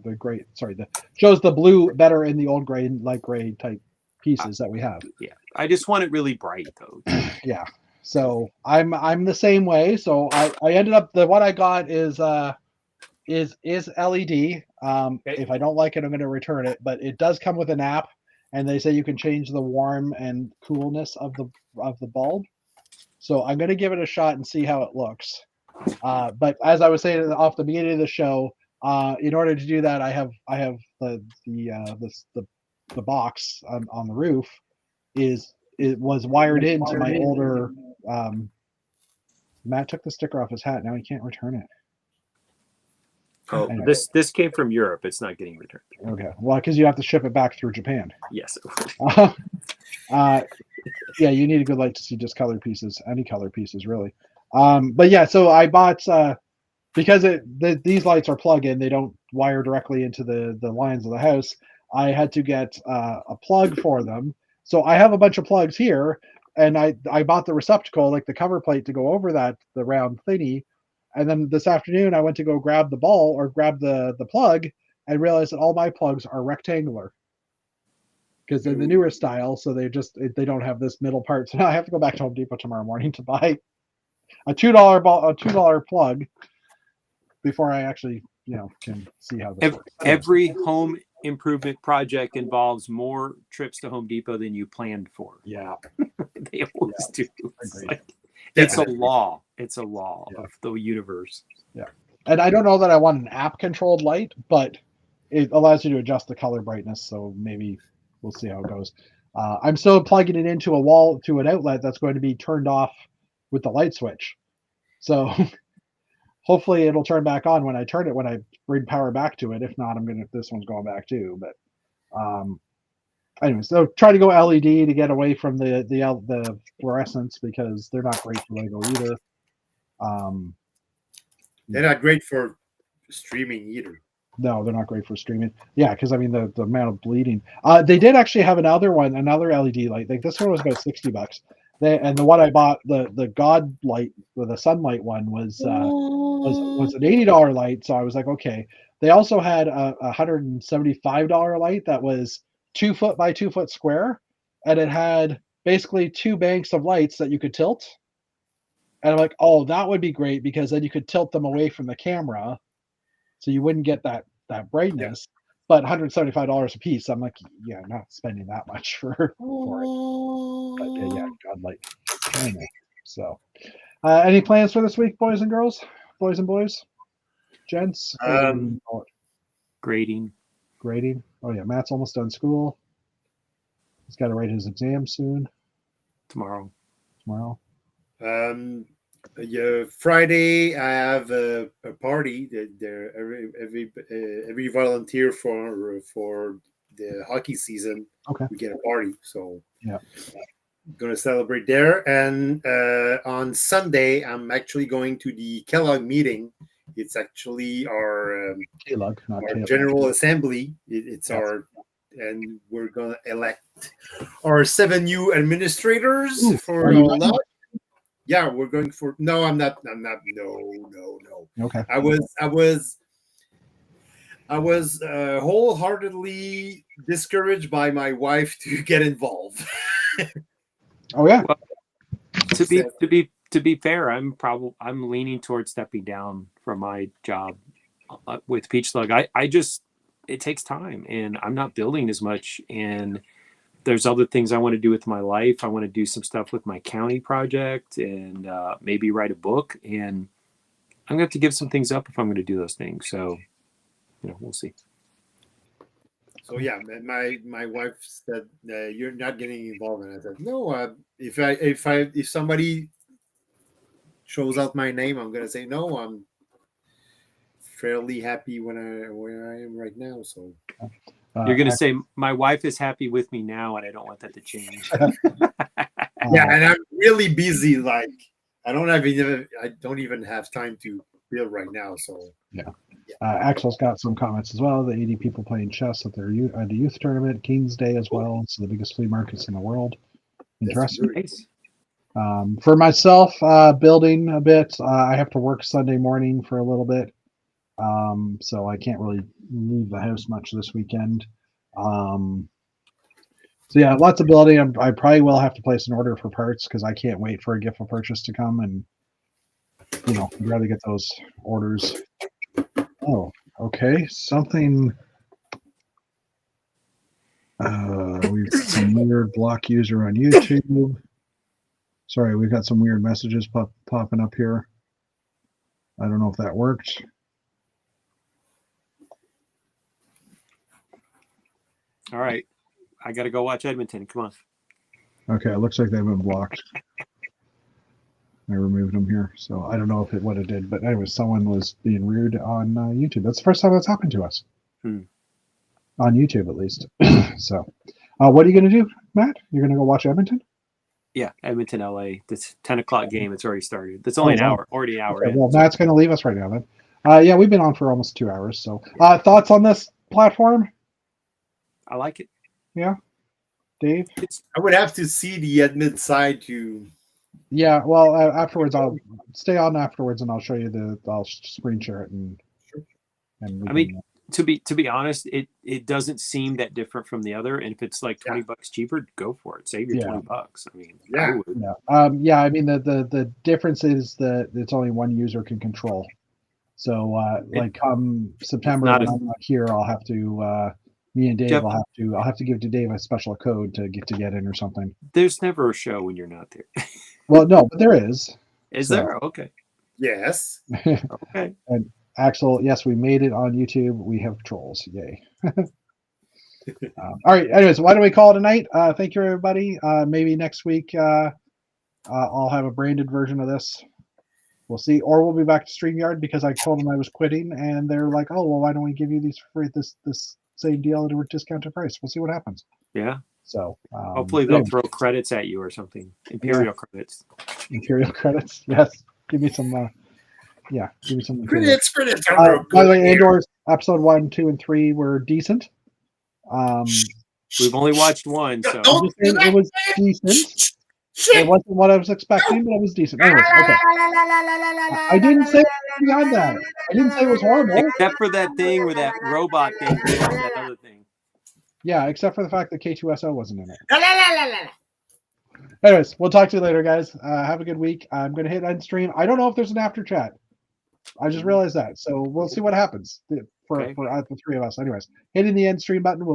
Shows the blue better in the old gray and light gray type pieces that we have. Yeah, I just want it really bright though. Yeah. So I'm the same way. So I ended up the one I got is LED. If I don't like it, I'm going to return it. But it does come with an app, and they say you can change the warm and coolness of the bulb. So I'm going to give it a shot and see how it looks. But as I was saying off the beginning of the show, in order to do that, I have the box on the roof it was wired into my older. Matt took the sticker off his hat. Now he can't return it. Oh, anyway. This came from Europe. It's not getting returned. Okay. Well, because you have to ship it back through Japan. Yes. Yeah, you need a good light to see just colored pieces, any color pieces, really. But yeah, so I bought because these lights are plug-in, they don't wire directly into the lines of the house. I had to get a plug for them. So I have a bunch of plugs here, and I bought the receptacle, like the cover plate, to go over the round thingy. And then this afternoon, I went to go grab the ball or grab the plug and realized that all my plugs are rectangular because they're the newer style. So they don't have this middle part. So now I have to go back to Home Depot tomorrow morning to buy a $2 plug before I actually, can see how this works. Every home improvement project involves more trips to Home Depot than you planned for. Yeah. They always do. It's a law. It's a law of the universe. Yeah. And I don't know that I want an app controlled light, but it allows you to adjust the color brightness. So maybe we'll see how it goes. I'm still plugging it into an outlet that's going to be turned off with the light switch. So hopefully it'll turn back on when I bring power back to it. If not, this one's going back too. But anyway, so try to go LED to get away from the fluorescents because they're not great for Lego either. They're not great for streaming either. No, they're not great for streaming. Yeah, because I mean the amount of bleeding. They did actually have another LED light. Like this one was about $60. And the one I bought, the God light, or the sunlight one, was an $80 light. So I was like, okay. They also had a $175 light that was 2 foot by 2 foot square, and it had basically 2 banks of lights that you could tilt. And I'm like, oh, that would be great because then you could tilt them away from the camera, so you wouldn't get that brightness. But $175 a piece, I'm like, yeah, not spending that much for it. But yeah, godlight. Anyway, so any plans for this week, boys and girls, boys and boys, gents? Grading. Oh yeah, Matt's almost done school. He's got to write his exam soon. Tomorrow. Yeah, Friday I have a party. There every volunteer for the hockey season. Okay. We get a party, so yeah, I'm gonna celebrate there. And on Sunday I'm actually going to the Kellogg meeting. It's actually our Kellogg, not our Kellogg. General Assembly. It's our, and we're gonna elect our 7 new administrators. Ooh, for Yeah, we're going for. No, I'm not. No. Okay. I was wholeheartedly discouraged by my wife to get involved. Oh yeah. Well, to be fair, I'm leaning towards stepping down from my job with Peach Slug. I just, it takes time, and I'm not building as much, and there's other things I want to do with my life. I want to do some stuff with my county project, and maybe write a book, and I'm gonna have to give some things up if I'm going to do those things. So, we'll see. So yeah, my wife said you're not getting involved, and I said no. If somebody shows out my name, I'm gonna say no. I'm fairly happy where I am right now. So you're gonna say my wife is happy with me now, and I don't want that to change. Yeah, and I'm really busy. Like I don't even have time to build right now. So yeah. Axel's got some comments as well. The 80 people playing chess at the youth tournament, King's Day as well. It's the biggest flea markets in the world. Interesting. Nice. For myself, building a bit. I have to work Sunday morning for a little bit, so I can't really leave the house much this weekend. So yeah, lots of building. I probably will have to place an order for parts because I can't wait for a gift of purchase to come, and I'd rather get those orders. Oh, okay. Something. We've got some weird block user on YouTube. Sorry, we've got some weird messages popping up here. I don't know if that worked. All right. I got to go watch Edmonton. Come on. Okay, it looks like they've been blocked. I removed them here, so I don't know what it did. But anyway, someone was being rude on YouTube. That's the first time that's happened to us. On YouTube, at least. So, what are you going to do, Matt? You're going to go watch Edmonton? Yeah, Edmonton, LA. This 10 o'clock game. It's already started. That's only an hour. Already an hour. Okay, well, Matt's going to leave us right now then. Yeah, we've been on for almost 2 hours. So, thoughts on this platform? I like it. Yeah, Dave. I would have to see the admin side to. Yeah, well, afterwards I'll stay on afterwards and I'll show you I'll screen share it and I mean, to be honest, it doesn't seem that different from the other. And if it's like $20 cheaper, go for it. Save your $20. I mean, yeah. I mean, the difference is that it's only one user can control. So like come September when I'm not here, I'll have to me and Dave Jeff, I'll have to give to Dave a special code to get in or something. There's never a show when you're not there. Well, no, but there is. Is there? Okay. Yes. Okay. And Axel, yes, we made it on YouTube. We have trolls. Yay. All right. Anyways, why don't we call it a night? Thank you, everybody. Maybe next week I'll have a branded version of this. We'll see. Or we'll be back to StreamYard because I told them I was quitting, and they're like, "Oh, well, why don't we give you these free this same deal at a discounted price?" We'll see what happens. Yeah. So hopefully they'll throw credits at you or something. Imperial credits. Imperial credits. Yes. Give me some. Give me some credits. By the way, episode 1, 2, and 3 were decent. We've only watched one, so I'm just saying it was decent. It wasn't what I was expecting, but it was decent. Anyways, okay. I didn't say beyond that. I didn't say it was horrible. except for that thing where that robot thing killed that other thing. Yeah, except for the fact that K2SO wasn't in it. Anyways, we'll talk to you later, guys. Have a good week. I'm going to hit end stream. I don't know if there's an after chat. I just realized that. So we'll see what happens for the three of us. Anyways, hitting the end stream button will